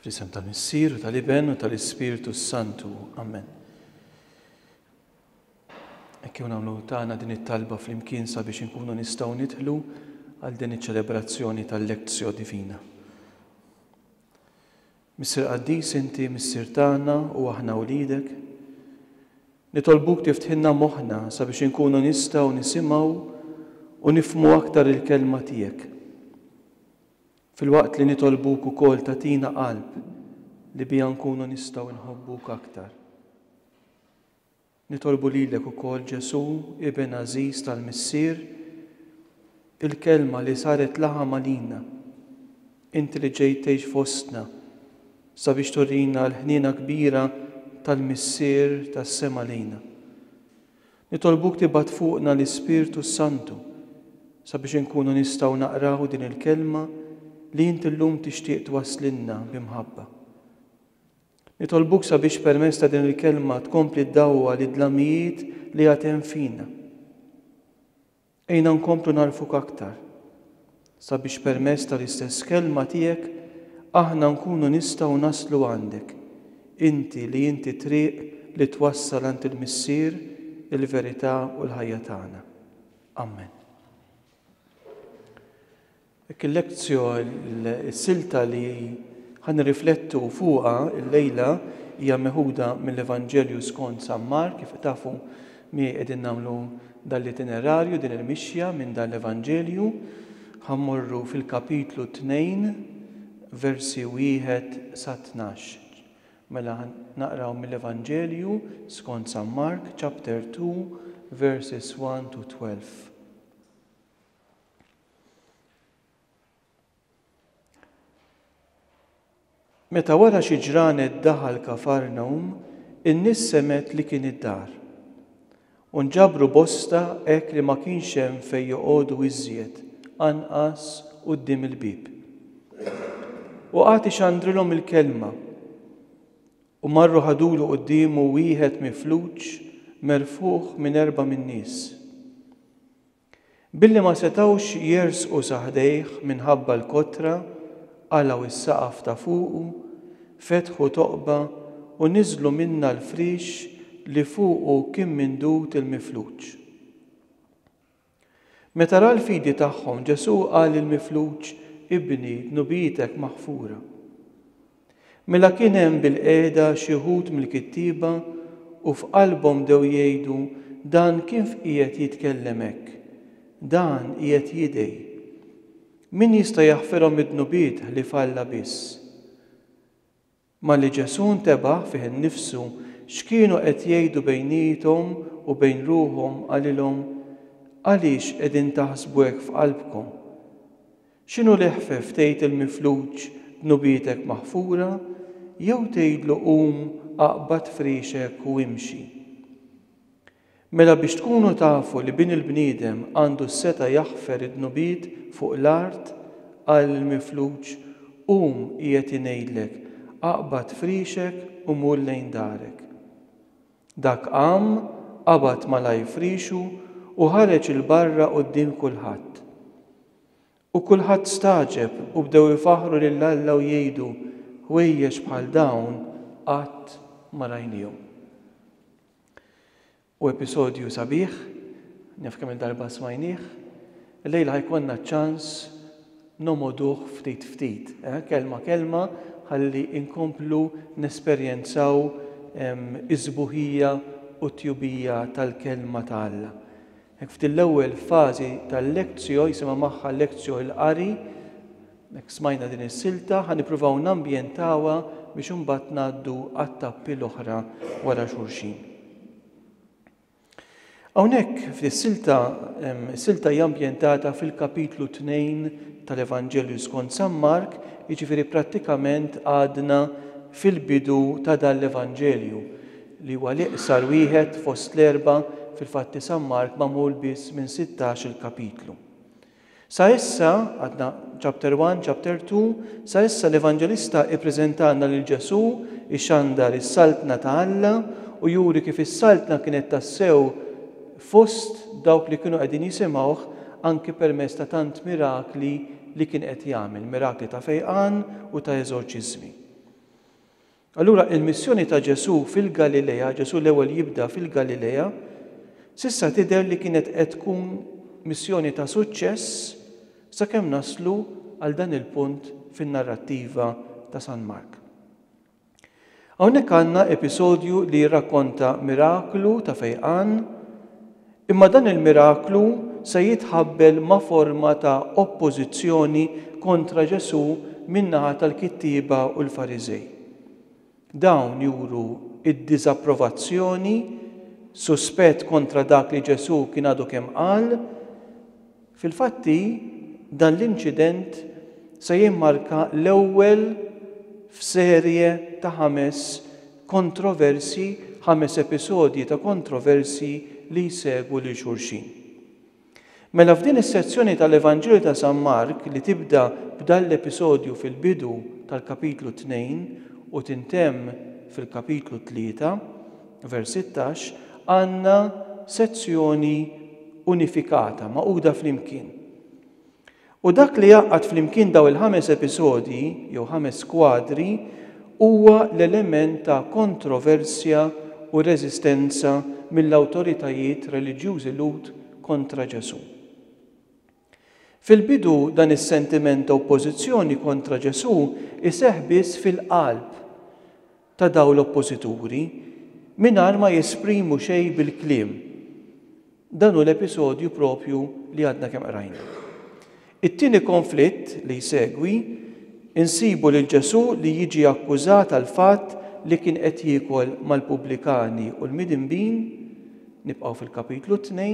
F'isem tal-Missier u tal-Iben u tal-Ispiritu Santu. Amen. Ekk nagħmlu tagħna din it-talba flimkien sabiex inkunu nistgħu nidħlu għal din iċ-ċelebrazzjoni tal-Lectio Divina. Missier Qaddis inti missier tagħna u aħna wliedek, nitolbuk tiftħilna moħħna sabiex inkunu nistgħu nisimgħu u nifhmu aktar il-kelma tiegħek. Fil-waqt li nitolbuk ukoll tagħtina qalb li bija nkunu nistgħu nħobbuk aktar. Nitolbu lilek ukoll Ġesu, Ibn Aziz tal-Missier, il-kelma li saret laħam għalina, inti li ġejt tgħix fostna sabiex turina l-ħniena kbira tal-Missier tas-sema lejna. Nitolbuk tibgħat fuqna l-Ispiritu Santu sabiex inkunu nistgħu naqraw din il-kelma li inti llum tixtieq twassilna b'imħabba. Nitolbuk sabiex permezz ta' din il-kelma tkompli ddawwa l-idlamijiet li għad fina. Ejna nkomplu narfuk aktar, sabiex permezz tal-istess kelma tiegħek aħna nkunu nistgħu naslu għandek, inti triq li twassal għand il-Missier, il-verità u l-ħajja tagħna. Amen. Il-lezzjo, il-silta li ħan riflettu fuqa il-lejla hija meħuda mill-Evanġelju skont San Mark, kif tafu mi qegħdin nagħmlu dal-itinerarju din il-mixja minn dal-Evanġelju. Ħammorru fil-kapitlu 2, versi 1 sa 12. Mela naqraw mill-Evanġelju skont San Mark, chapter 2, verses 1 to 12. Meta wara xi ġranet daħal Kafarnaum, in-nies semet li kien id-dar. U nġabru bosta hekk li ma kienx hemm fejn joqogħdu iżjed, anqas quddiem il-bib. U qagħad ixandrilhom il-kelma u marru ħadulu qudiemu wieħed mifluġ merfuħ minn 4 min-nies. Billi ma setgħux jersqu saħdejh minħabba l-kotra, għalaw is-saqaf ta' fuqu, fetħu toqba u niżlu minna l-frix li fuqu kien mindut il-mifluġ. Meta ra l-fidi tagħhom Ġesu qal il-mifluġ, ibni dnubitek maħfura. Mela kien hemm bil-qiegħda xi wħud mill-kittieba u f'qalbhom dew jgħidu dan kif qiegħed jitkellem hekk, dan qiegħed jidej. Min jista' jaħfirhom id-dnubiet li falla biss? Ma li Ġesu ntebaħ fih innifsu x'kienu qed jgħidu bejniethom u bejn ruhom qalilhom għaliex qegħdin taħsbu hekk f'qalbkom. X'inhu l-eħfef tgħid il-mifluġ dnubietek maħfura jew tgħidlu qum aqbad frixek u imxi. Mela biex tkunu tafu li bin il-bniedem għandu s-seta jaħfer id-dnubiet fuq l-art għal il-mifluġ qum qiegħed ngħidlek aqbad frixek u mur lejn darek. Dak qam qabad malaj frixu u ħareġ il-barra quddiem kulħadd. U kulħadd staġeb u bdew ifaħru lil Alla u jgħidu ħwejjeġ bħal dawn qatt ma rajnihom. U episodju sabiħ, naf kemm il-darba smajnieh, il-lejla ħajkonna ċans nomoduh ftit, kelma ħalli inkomplu nesperjenzaw iżbuħija u tjubija tal-kelma ta' Alla. Ftit l-ewwel fażi tal-lezzjo jisimha magħha lezzjo l-qari, smajna din is-silta ħanippruvaw nambjentawha biex imbagħad ngħaddu għat-tappi l-oħra wara xulxin. Hawnhekk fis-silta hija ambjentata fil-kapitlu 2 tal-Evanġelju skont San Mark, jiġifieri prattikament għadna fil-bidu ta' dan l-Evanġelju li huwa l-iqsar wieħed fost l-erba' fil-fatti San Mark magħmul biss minn 16 il-kapitlu. Sa issa għadna chapter 1, chapter 2, sa issa l-Evanġelista ippreżentanna lil Ġesu ixandar is-saltna ta' Alla u juri kif is-saltna kienet tassew fost dawk li kienu qegħdin jisimgħuh anki permezz ta' tant mirakli li kien qed jagħmel, mirakli ta' fejqan u ta' eżorċiżmi. Allura il-missjoni ta' Ġesu fil-Galilea, Ġesu l-ewwel jibda fil-Galilea, sissa tidher li kienet qed tkun missjoni ta' suċċess sakemm naslu għal dan il-punt fin-narrattiva ta' San Mark. Hawnhekk għandna episodju li jirrakkonta miraklu ta' fejqan, imma dan il-miraklu se jitħabbel ma' forma ta' oppożizzjoni kontra Ġesu min-naħa tal-kittiba u l-Fariżej. Dawn juru id-diżapprovazzjoni, suspett kontra dak li Ġesu kien għadu kemm qal. Fil-fatti dan l-inċident se jimmarka l-ewwel f'serje ta' 5 kontroversi, 5 episodji ta' kontroversi li jsegwu lil xulxin. Mela f'din is-sezzjoni tal-Evanġelju ta' San Mark li tibda b'dan l-episodju fil-bidu tal-kapitlu 2 u tintemm fil-kapitlu 3, vers 16, għandna sezzjoni unifikata, maquda flimkien. U dak li jaqqad flimkien daw il-5 episodji, jew 5 kwadri, huwa l-element ta' kontroversja u reżistenza mill-awtoritajiet reliġjużi Lud kontra Ġesu. Fil-bidu dan is-sentiment ta' oppożizzjoni kontra Ġesu iseħħ biss fil-qalb ta' daw l-oppożituri mingħajr ma jesprimu xejn bil-kliem. Dan hu l-episodju propju li għadna kemm qrajna. It-tieni konflitt li jsegwi insibu lil Ġesu li jiġi akkużat għal fatt li kien qed jiekol mal-Pubblikani u l-midinbin, nibqgħu fil-kapitlu 2.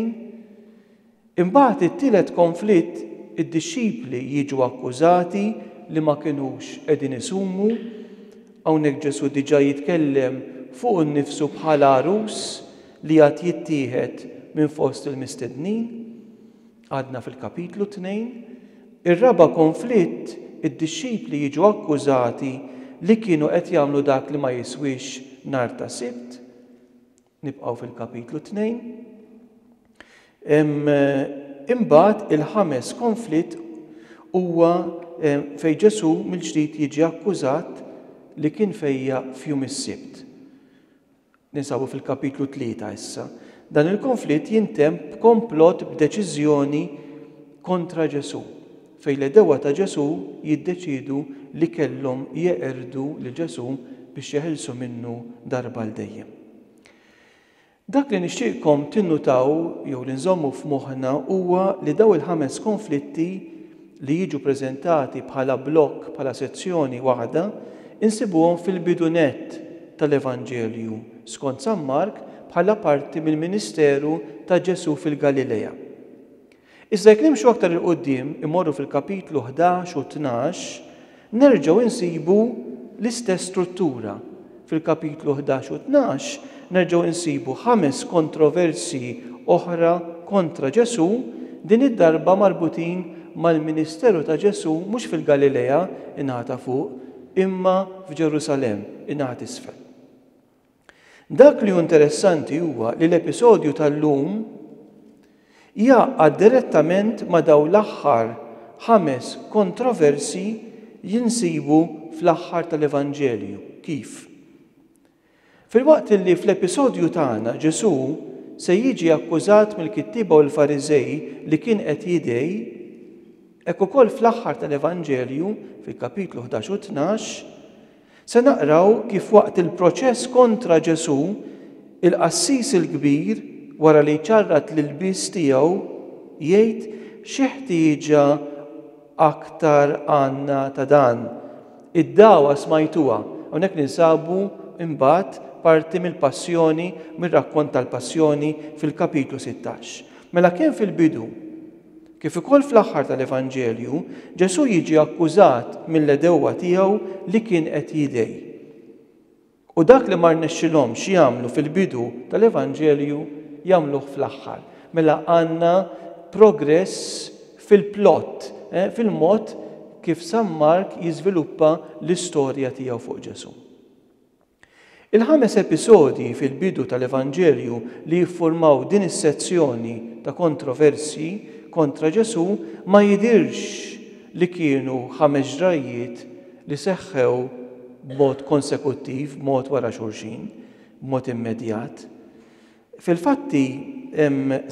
Imbagħad it-tielet konflitt id-dixxipli jiġu akkużati li ma kinux qegħdin isumu. Hawnhekk Ġesu diġà jitkellem fuq innifsu bħala arus li għad jittieħed minn fost il-mistednin. Għadna fil-kapitlu 2. Ir-raba' konflitt id-dixxipli jiġu akkużati li kienu qed jagħmlu dak li ma jiswix nhar ta' Sibt. Nibqgħu fil-kapitlu 2. Imbagħad il-5 konflitt huwa fejn Ġesu mill-ġdid jiġi akkużat li kien fejja f'jum is-Sibt. Ninsabu fil-kapitlu 3 issa. Dan il-konflitt jintemm b'komplott b'deċiżjoni kontra Ġesu, fejn l-edewa ta' Ġesu jiddeċidu li kellhom jeqerdu lil Ġesu biex jeħilsu minnu darba l dejjem. Dak li nixtieqkom tinnutaw jew li nżommu f'moħħna huwa li daw il-5 konflitti li jiġu preżentati bħala blokk, bħala sezzjoni waħda, insibuhom fil-bidunet tal-Evanġelju skont San Mark bħala parti mill-Ministeru ta' Ġesu fil-Galilea. Iżda jekk nimxu aktar il-qudiem imorru fil-kapitlu 11 u 12, nerġgħu insibu l-istess struttura. Fil-kapitlu 11 u 12 nerġgħu insibu 5 kontroversi oħra kontra Ġesu, din id-darba marbutin mal-Ministeru ta' Ġesu mhux fil-Galilea ingħata fuq, imma f'Ġerusalem ingħata isfel. Dak li hu interessanti huwa li l-episodju tal-lum jaqgħad direttament ma' dawn l-aħħar 5 kontroversi jinsibu fl-aħħar tal-Evanġelju. Kif? Fil-waqt li fl-episodju tagħna Ġesu se jiġi akkużat mill-kittiba u l-Fariżej li kien qed jidej, hekk ukoll fl-aħħar tal-Evanġelju fil-kapitlu 11 u 12 se naqraw kif waqt il-proċess kontra Ġesu il-qassis il-kbir wara li ċarrat lill-biss tiegħu jgħid xi ħtieġa aktar għandna ta' dan. Id-dawwa smajtuha. Hawnhekk ninsabu imbagħad parti mill-passjoni, mir-rakkont tal-passjoni fil-kapitlu 16. Mela kien fil-bidu, kif ukoll fl-aħħar tal-Evanġelju, Ġesu jiġi akkużat mill-edewwa tiegħu li kien qed jidej. U dak li ma rnexxilhomx jagħmlu fil-bidu tal-Evanġelju jagħmluh fl-aħħar. Mela għandna progress fil-plott, fil-mod kif San Mark jiżviluppa l-istorja tiegħu fuq Ġesu. Il-5 episodji fil-bidu tal-Evanġelju li jiffurmaw din is-sezzjoni ta' kontroversi kontra Ġesu ma jidirx li kienu 5 ġrajiet li seħħew b'mod konsekuttiv, b'mod wara xulxin, b'mod immedjat. Fil-fatti,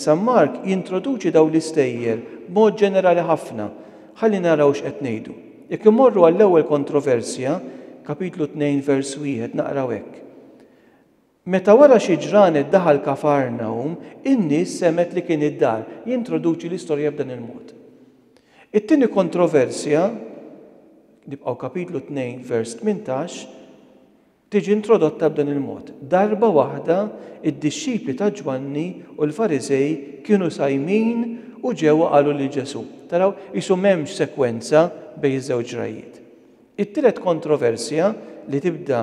San Mark jintroduċi dawn l-istejjer b'mod ġenerali ħafna, ħalli naraw x'qed ngħidu. Jekk imorru għall-ewwel kontroversja, kapitlu 2 vers 1 naqraw hekk. Meta wara xi ġranet daħal Kafarnaum, in-nies semet li kien id-dar, jintroduċi l-istorja b'dan il-mod. It-tieni kontroversja, nibqgħu kapitlu 2 vers 18, tiġi introdotta b'dan il-mod. Darba waħda id-dixxipli ta' Ġwanni u l-Farisej kienu sajmin u ġew qalu lil Ġesu. Taraw, isu m'hemmx sekwenza bejn iż-żewġ rajiet. It-tielet kontroversja li tibda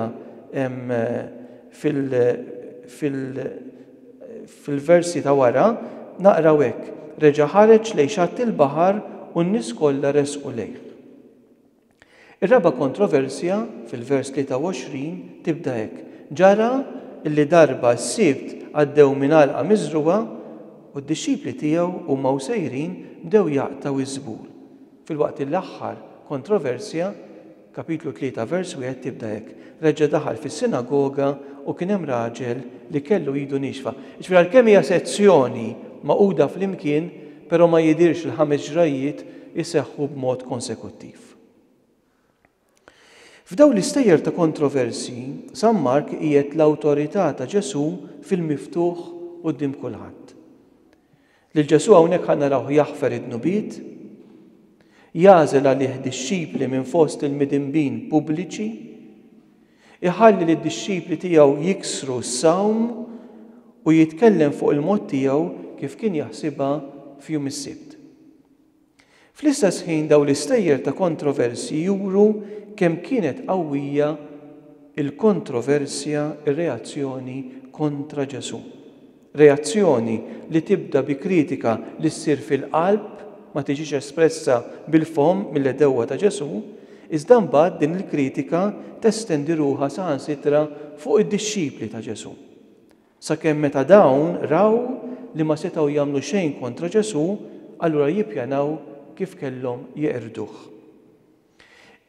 fil-versi ta' wara naqraw hekk. Reġa' ħareġ lejn xatt il-baħar u n-nies kollha resqu lejh. Ir-raba' kontroversja fil-vers 23 tibda hekk. Ġara illi darba s-sibt għaddew minn għalqa miżruwa u d-dixxipli tiegħu huma sejrin bdew jaqtaw iż-żbul. Fil-waqt l-aħħar kontroversja, kapitlu 3 vers 1 tibda hekk. Reġa' daħal fis-sinagoga u kien hemm raġel li kellu idu nixfa. Ġifieri għalkemm hija sezzjoni maquda flimkien, però ma jidirx il-5 ġrajiet iseħħu b'mod konsekuttiv. F'dawn l-istejjer ta' kontroversi, San Mark qiegħed l-awtorità ta' Ġesu fil-miftuħ quddiem kulħadd. Lil Ġesu hawnhekk ħanaraw jaħfer id-nubiet, jażel għalih dixxipli minn fost il-midinbin pubbliċi, iħalli lid-dixxipli tiegħu jiksru s-sawm u jitkellem fuq il-mod tiegħu kif kien jaħsibha f'jum is-sibt. Fl-istess ħin dawn l-istejjer ta' kontroversi juru kemm kienet qawwija il-kontroversja, ir-reazzjoni kontra Ġesu. Reazzjoni li tibda bi kritika li ssir fil-qalb, ma tiġix espressa bil-fom mill-edewwa ta' Ġesu, iżda mbagħad din il-kritika testendi ruħha saħansitra fuq id-dixxipli ta' Ġesu. Sakemm meta dawn raw li ma setgħu jagħmlu xejn kontra Ġesu, allura jippjanaw kif kellhom jeqirduh.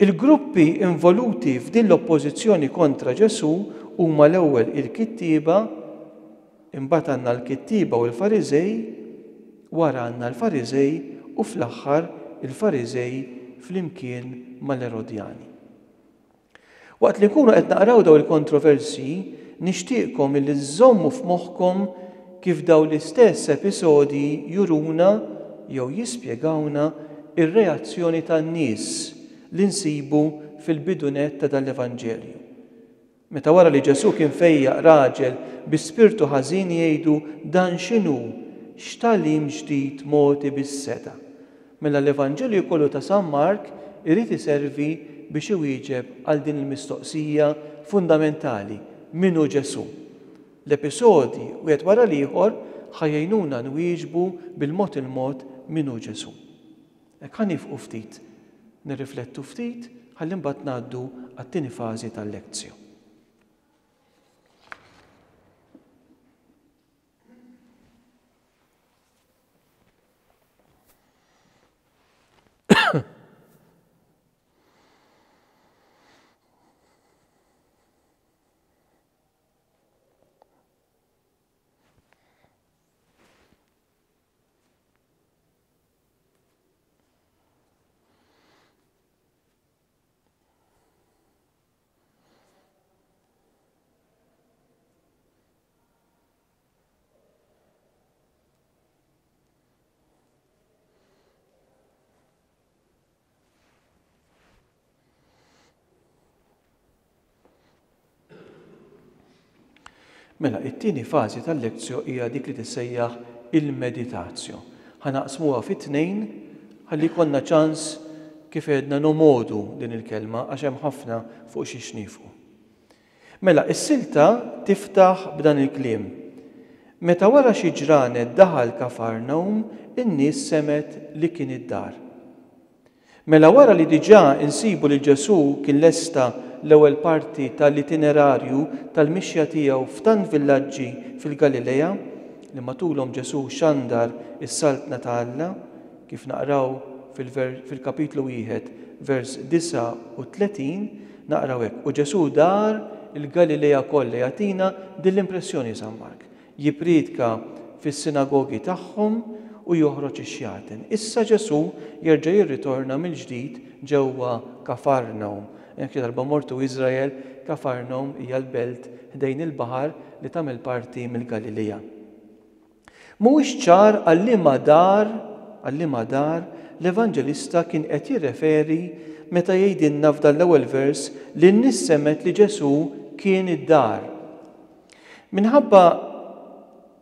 Il-gruppi involuti f'din l-oppożizzjoni kontra Ġesu huma l-ewwel il-kittieba, imbagħad għandna l-kittieba u l-Fariżej, wara għandna l-Fariżej u fl-aħħar il-Fariżej flimkien mal-Erodjani. Waqt li nkunu qed naqraw daw il-kontroversi, nixtieqkom illi żommu f'moħħkom kif daw l-istess episodi juruna jew jispjegawna ir-reazzjoni tan-nies li nsibu fil-bidunet ta' dal-Evanġelju. Meta wara li Ġesu kien fejjaq raġel bi spirtu ħażin jgħidu dan x'inhu, x'tagħlim ġdid moti bis-seta. Mela l-Evanġelju kollu ta' San Mark irid iservi biex iwieġeb għal din il-mistoqsija fundamentali: min hu Ġesu? L-episodi wieħed wara l-ieħor ħajjejnuna nwieġbu bil-mod il-mod min hu Ġesu. Hekk ħanifqu ftit, nirriflettu ftit, ħalli mbagħad ngħaddu għat-tieni fażi tal-lezzjon. Mela, it-tieni fażi tal-lezzjon hija dik li tissejjaħ il-meditazzjon. Ħanaqsmuha fit-tnejn ħalli jkollna ċans kif għedna nomodu din il-kelma għax hemm ħafna fuq xi xnifu. Mela, is-silta tiftaħ b'dan il-kliem. Meta wara xi ġranet daħal Kafarnaum, in-nies semet li kien id-dar. Mela wara li diġà insibu li Ġesu kien lesta l-ewwel parti tal-itinerarju tal-mixja tiegħu f'tant villaġġi fil-Galilea li matulhom Ġesu xandar is-saltna ta' Alla, kif naqraw fil-kapitlu 1 vers 39, Naqraw hekk. U Ġesu dar il-Galilea kollha jagħtina din l-impressjoni San Mark. Jipridka fis-sinagogi tagħhom u joħroġ ix-xjaten. Issa Ġesu jerġa' jirritorna mill-ġdid ġewwa Kafarnaum. Jekk darba mortu Iżrael, Kafarnaum hija l-belt ħdejn il-baħar li tagħmel parti mill-Galilea. Mhuwiex ċar għal-liema dar l-Evanġelista kien qed jirreferi meta jgħidilna f'dan l-ewwel vers li n-nies semmet li Ġesu kien id-dar. Minħabba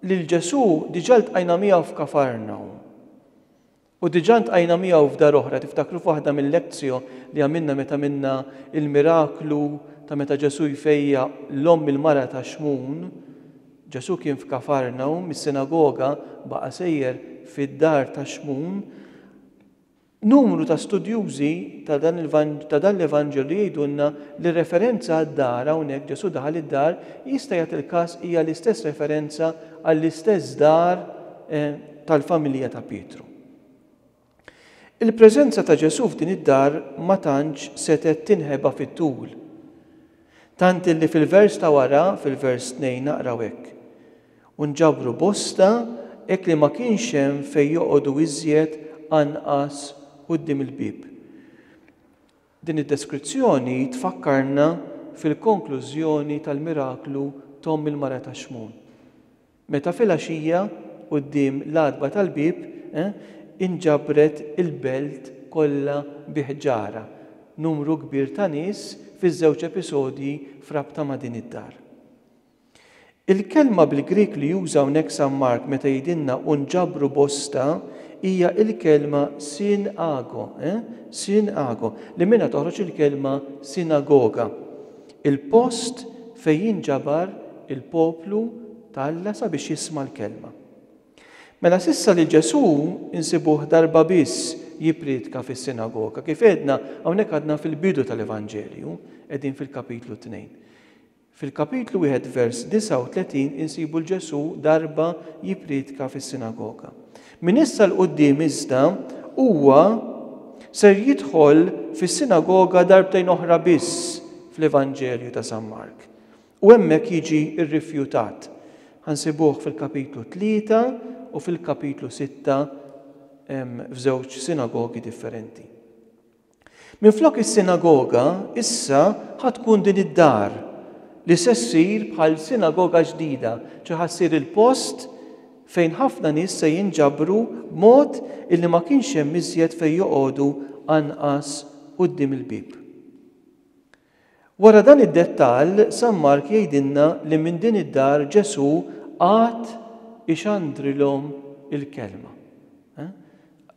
li l-Ġesu diġà ltqajna miegħu f'Kafarnaum. U diġà ltqajna miegħu f'dar oħra, tiftakru f'waħda mill-lezzjon li għamilna meta minna il-miraklu ta' meta Ġesu jfejja l-omm il-mara ta' Xmun. Ġesu kien f'Kafarnaum, mis-sinagoga baqa' sejjer fid-dar ta' Xmun. Numru ta' studjużi ta' dan l-Evanġelu jgħidulna li referenza għad-dar hawnhekk Ġesu daħal id-dar jista' jagħti il-każ hija l-istess referenza għall-istess dar tal-familja ta' Pietru. Il-preżenza ta' Ġesu f'din id-dar ma tantx setet tinħeba fit-tul. Tant illi fil-vers ta' wara, fil-vers 2 naqraw hekk. U nġabru bosta hekk li ma kienx hemm fejn joqogħdu iżjed anqas quddiem il-bib. Din id-deskrizzjoni tfakkarna fil-konklużjoni tal-miraklu Tom il-mara ta' Xmun. Meta fil-għaxija quddiem l-adba tal-bib inġabret il-belt kollha bi ħġara. Numru kbir ta' nies fiż-żewġ episodji frabta ma' din id-dar. Il-kelma bil-Grik li juża hawnhekk San Mark meta jgħidilna u nġabru bosta hija il-kelma sinago, sinago, li minha toħroġ il-kelma sinagoga. Il-post fejn jinġabar il-poplu Alla sabiex jisma' l-kelma. Mela sissa li Ġesu insibuh darba biss jipridka fis-sinagoga. Kif edna hawnhekk għadna fil-bidu tal-Evanġelju, qegħdin fil-kapitlu 2. Fil-kapitlu 1 vers 39 insibu l-Ġesu darba jipridka fis-sinagoga. Min issa l-qudiem iżda huwa ser jidħol fis-sinagoga darbtejn oħra biss fl-Evanġelju ta' San Mark. U hemmhekk jiġi rrifjutat. Ħansibuh fil-kapitlu 3 u fil-kapitlu 6 f'żewġ sinagogi differenti. Minflok is-sinagoga issa ħatkun din id-dar li se ssir bħal sinagoga ġdida, ċi ħassir il-post fejn ħafna nies se jinġabru b'mod illi ma kienx hemm iżjed fejn joqogħdu anqas quddiem il-bib. Wara dan id-dettall, San Mark jgħidilna li minn din id-dar Ġesu għad ixandrilhom il-kelma.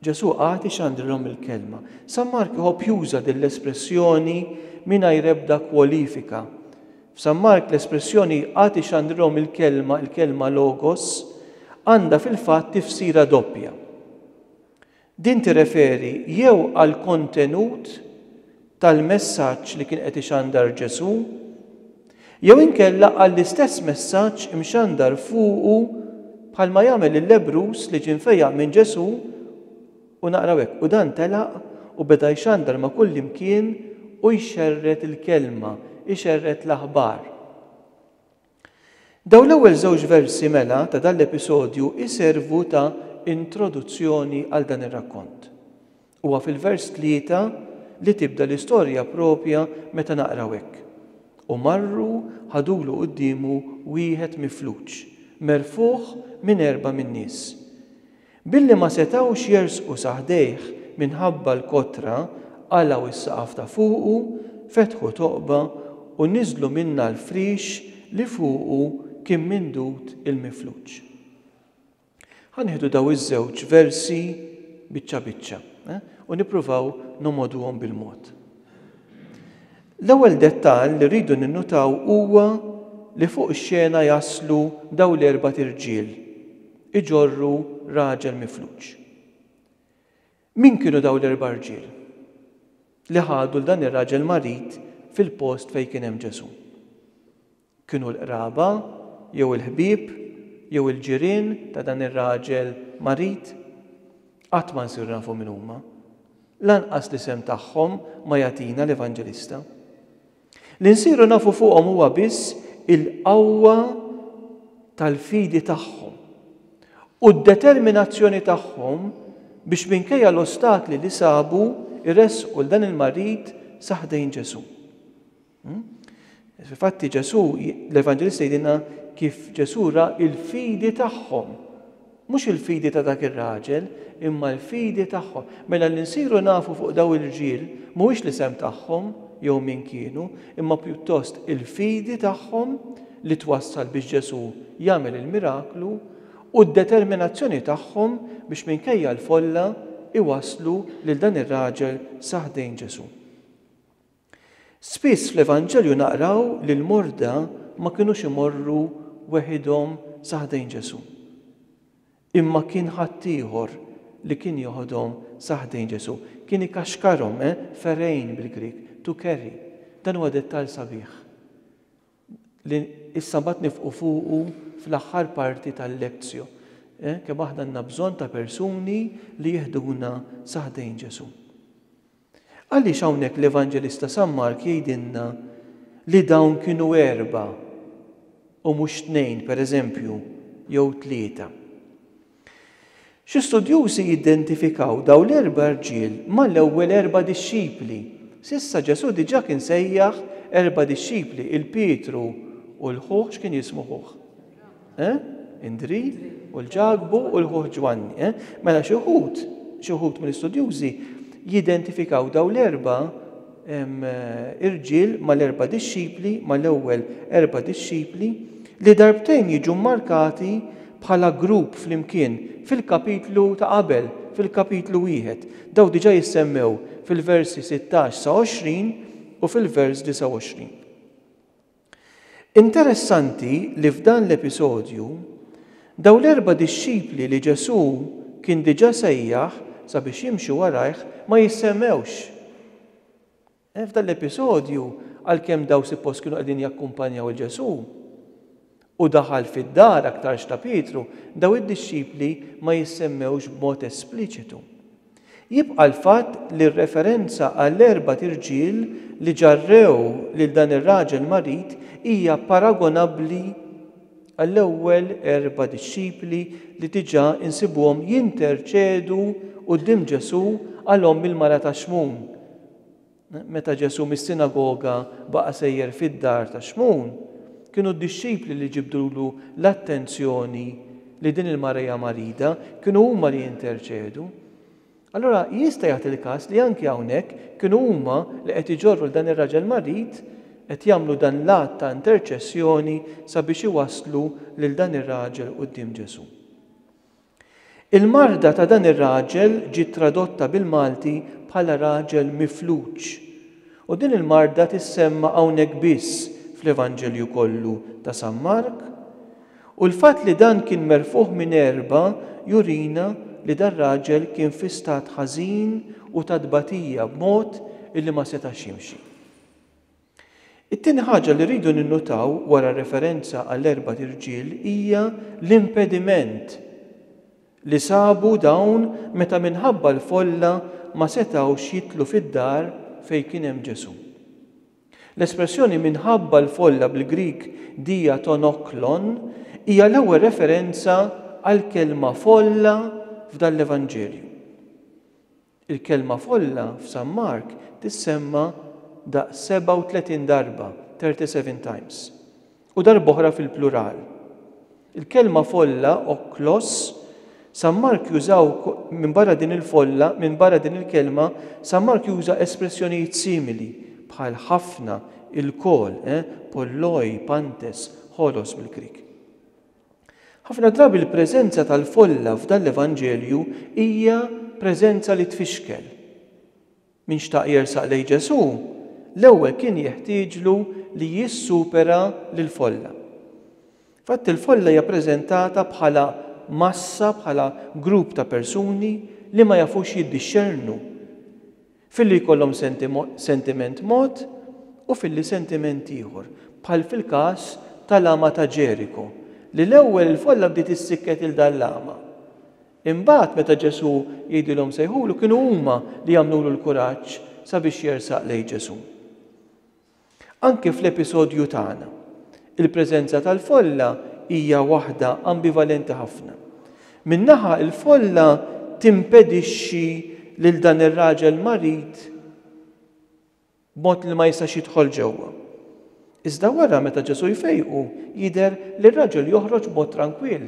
Ġesu għad ixandrilhom il-kelma. San Mark jħobb juża din l-espressjoni mingħajr ebda kwalifika. F'San Mark l-espressjoni għad ixandrilhom il-kelma logos, għandha fil-fatt tifsira doppja. Din tirreferi jew għal kontenut tal-messaġġ li kien qed ixandar Ġesu, jew inkella għall-istess messaġġ imxandar fuqu bħalma jagħmel il-Lebrus li ġie mfejjaq minn Ġesu u naqraw hekk. U dan telaq u beda jxandar ma' kull imkien u jxerret il-kelma, jxerret l-aħbar. Dawn l-ewwel żewġ versi mela ta' dan l-episodju iservu ta' introduzzjoni għal dan ir-rakkont. Huwa fil-vers 3 li tibda l-istorja propja meta naqraw hekk. U marru ħadulu qudiemu wieħed mifluġ, merfuħ minn 4 min-nies. Billi ma setgħux jersqu saħdejh minħabba l-kotra għalaw is-saqaf ta' fuqu, fetħu toqba u niżlu minna l-frix li fuqu kien mindut il-mifluġ. Ħanieħdu daw iż-żewġ versi biċċa biċċa u nippruvaw nomoduhom bil-mod. L-ewwel dettall li rridu ninnutaw huwa li fuq ix-xena jaslu daw l-4 irġiel iġorru raġel mifluġ. Min kienu daw l-4 irġiel li ħadu l-dan ir-raġel marit fil-post fejn kien hemm Ġesu? Kienu l-qraba, jew il-ħbieb, jew il-ġirien ta' dan ir-raġel marit? Qatt ma nsir nafu min huma. Lanqas l-isem tagħhom ma jagħtina l-Evanġelista. Li nsiru nafu fuqhom huwa biss il-qawwa tal-fidi tagħhom u d-determinazzjoni tagħhom biex minkejja l-ostakli li sabu irresqu l dan il-marid saħdejn Ġesu. Fil-fatti Ġesu, l-Evanġelista jgħidilna kif Ġesu ra il-fidi tagħhom. Mhux il-fidi ta' dak ir-raġel, imma l-fidi tagħhom. Mela li nsiru nafu fuq daw il-ġiel mhuwiex l-isem tagħhom jew min kienu, imma pjuttost il-fidi tagħhom li twassal biex Ġesu jagħmel il-miraklu u d-determinazzjoni tagħhom biex minkejja l-folla iwasslu lil dan ir-raġel saħdejn Ġesu. Spiss fl-Evanġelju naqraw li l-morda ma kinux imorru weħidhom saħdejn Ġesu. Imma kien ħadd ieħor li kien joħodhom saħdejn Ġesu. Kien ikaxkarhom, ferejn bil-Grik, to carry. Dan huwa dettall sabiħ. Li issa mbagħad nifqu fuqu fl-aħħar parti tal-lezzju. Kemm aħna għandna bżonn ta' persuni li jieħduna saħdejn Ġesu. Għaliex hawnhekk l-Evanġelista San Mark jgħidilna li dawn kienu 4 u mhux 2, pereżempju, jew 3. Xi studjużi jidentifikaw dawn l-4 irġiel mal-ewwel 4 dixxipli. Sissa Ġesu diġà kien sejjaħ 4 dixxipli, il-Pietru u l-ħuħ x'kien jismu ħuħ? Indri u l-Ġagbu u l-ħuħ Ġwanni. Mela xi wħud mill-istudjużi jidentifikaw daw l-4 irġiel mal-4 dixxipli, mal-ewwel 4 dixxipli li darbtejn jiġu markati bħala grupp flimkien fil-kapitlu ta' qabel, fil-kapitlu 1. Daw diġà jissemmew fil-versi 16 sa 20 u fil-vers 29. Interessanti li f'dan l-episodju daw l-4 dixxipli li Ġesu kien diġà sejjaħ sabiex jimxu warajh ma jissemmewx. F'dan l-episodju għalkemm daw suppost kienu qegħdin jakkumpanjaw il-Ġesu u daħal fid-dar aktar ta' Pietru, daw id-dixxipli ma jissemmewx b'mod espliċitu. Jibqa' l-fatt li r-referenza għall-4 irġiel li ġarrew lil dan ir-raġel marit hija paragonabbli għall-ewwel 4 dixxipli li diġà insibuhom jinterċedu quddiem Ġesu għalhom il-mara ta' Xmun. Meta Ġesu mis-sinagoga baqa' sejjer fid-dar ta' Xmun, kienu d-dixxipli li ġibdulu l-attenzjoni li din il-mara hija marida, kienu huma li jinterċedu. Allora jista' jagħti il-każ li anke hawnhekk kienu huma li qed iġorru dan ir-raġel marid qed jagħmlu dan l-att ta' interċessjoni sabiex iwasslu lil dan ir-raġel quddiem Ġesu. Il-marda ta' dan ir-raġel ġiet tradotta bil-Malti bħala raġel mifluġ. U din il-marda tissemma hawnhekk biss fl-Evanġelju kollu ta' San Mark. U l-fatt li dan kien merfuħ minn 4 jurina li dan raġel kien fi stat ħażin u ta' tbatija b'mod illi ma setax jimxi. It-tieni ħaġa li rridu ninnutaw wara referenza għall-4 irġiel hija l-impediment li sabu dawn meta minħabba l-folla ma setawx jitlu fid-dar fejn kien hemm Ġesu. L-espressjoni minħabba l-folla bil-Grik diatonoklon hija l-ewwel referenza għal kelma folla f'dan l-Evanġelju. Il-kelma folla f'San Mark tissemma da 37 darba, 37 times, u darba oħra fil-plural. Il-kelma folla, oklos, San Mark jużaw minn barra din il-folla, minn barra din il-kelma, San Mark juża espressjonijiet simili bħal ħafna, il-kol, polloi, pantes, holos bil-Grik. Ħafna drabi l-preżenza tal-folla f'dan l-Evanġelju hija preżenza li tfixkel. Min xtaq jersaq lejn Ġesu, l-ewwel kien jeħtieġlu li jissupera lil-folla. Fatt il-folla hija preżentata bħala massa, bħala grupp ta' persuni li ma jafux jiddixxernu. Filli jkollhom sentiment mod u filli sentiment ieħor, bħal fil-każ tal-lama ta' Ġeriko, li l-ewwel il-folla bdiet issikket il-dan l-lama. Imbagħad meta Ġesu jgħidilhom sejħulu kienu huma li jagħmlulu l-kuraġġ sabiex jersaq lejn Ġesu. Anke fl-episodju tagħna, il-preżenza tal-folla hija waħda ambivalenti ħafna. Min-naħa il-folla timpedixxi lil dan ir-raġel marid b'mod li ma jistax jidħol ġewwa. Iżda wara meta Ġesu jfejqu jidher li r-raġel joħroġ b'mod tranquill,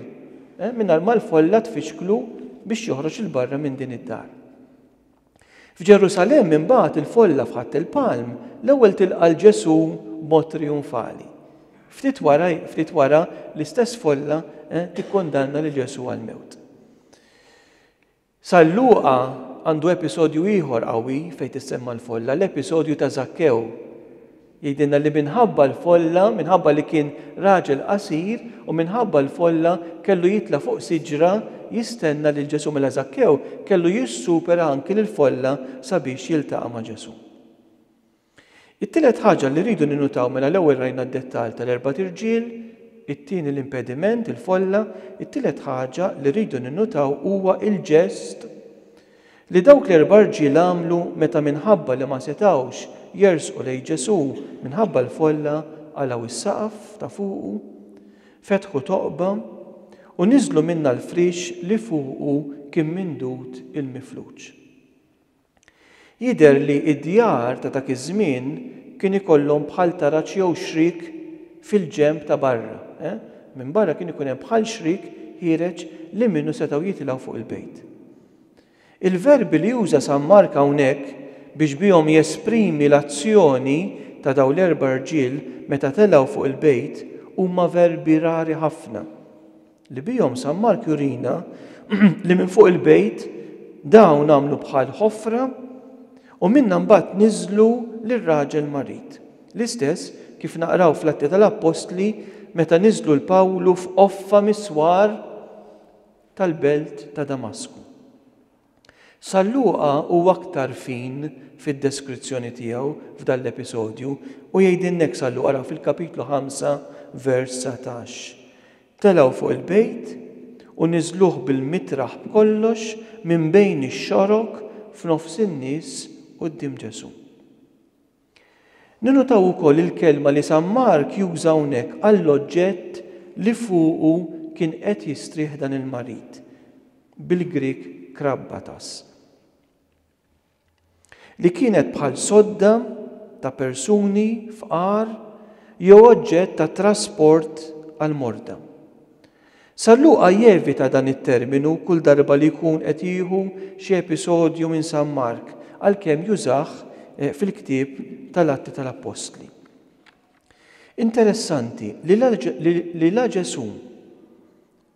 mingħajr ma l-folla tfixklu biex joħroġ il barra minn din id-dar. F'Ġerusalemm imbagħad il-folla f'ħatt il-Palm l-ewwel tilqa' Ġesu b'mod trionfali. Ftit wara l-istess folla tikkondanna lil Ġesu għall-mewt. San Luqa għandu episodju ieħor qawwi fejn tissemma l-folla, l-episodju ta' Zakkew. Jgħidilna li minħabba l-folla, minħabba li kien raġel qasir u minħabba l-folla kellu jitla fuq siġra jistenna lil Ġesu mela Zakkew kellu jissupera anki lill-folla sabiex jiltaqa' ma' Ġesu. It-tielet ħaġa li rridu ninutaw mela l-ewwel rajna d-dettall tal-erba' irġiel, it-tieni l-impediment, il-folla, it-tielet ħaġa li rridu ninutaw huwa il-ġest li dawk l-erba' irġiel għamlu meta minħabba li ma setawx jersqu lejn Ġesu minħabba l-folla għalaw is-saqaf ta' fuqu, fetħu toqba u niżlu minnha l-frix li fuqu kien mindut il-mifluġ. Jidher li id-djar ta' dak iż-żmien kien ikollhom bħal taraġġ jew xrik fil-ġenb ta' barra. Minn barra kien ikun hemm bħal xrik ħireġ li minnu setgħu jitilgħu fuq il-bejt. Il-verbi li juża San Mark hawnhekk biex bihom jesprimi l-azzjoni ta' dawn l-erba' irġiel meta telgħu fuq il-bejt huma verbi rari ħafna. Li bihom San Mark jurina li minn fuq il-bejt dawn għamlu bħal ħofra u minna mbagħad niżlu lir-raġel marid. L-istess kif naqraw fl-Atti tal-Apostli meta niżlu l-Pawlu f'offa miswar tal-belt ta' Damasku. San Luqa huwa aktar fin fid-deskrizzjoni tiegħu f'dan l-episodju u jgħidilna San Luqa araw fil-kapitlu 5 vers 17. Telgħu fuq il-bejt u niżluh bil-mitraħ b'kollox minn bejn ix-xorok f'nofs in-nies quddiem Ġesu. Ninutaw ukoll il-kelma li San Mark juża hawnhekk għall-oġġett li fuqu kien qed jistrieħ dan il-marid, bil-Grik krabbatas, li kienet bħal sodda ta' persuni fqar jew oġġett ta' trasport għal morda. San Luqa jevita dan it-terminu kull darba li jkun qed jieħu xi episodju minn San Mark għalkemm jużah fil-ktieb tal-Atti tal-Apostli. Interessanti li la Ġesu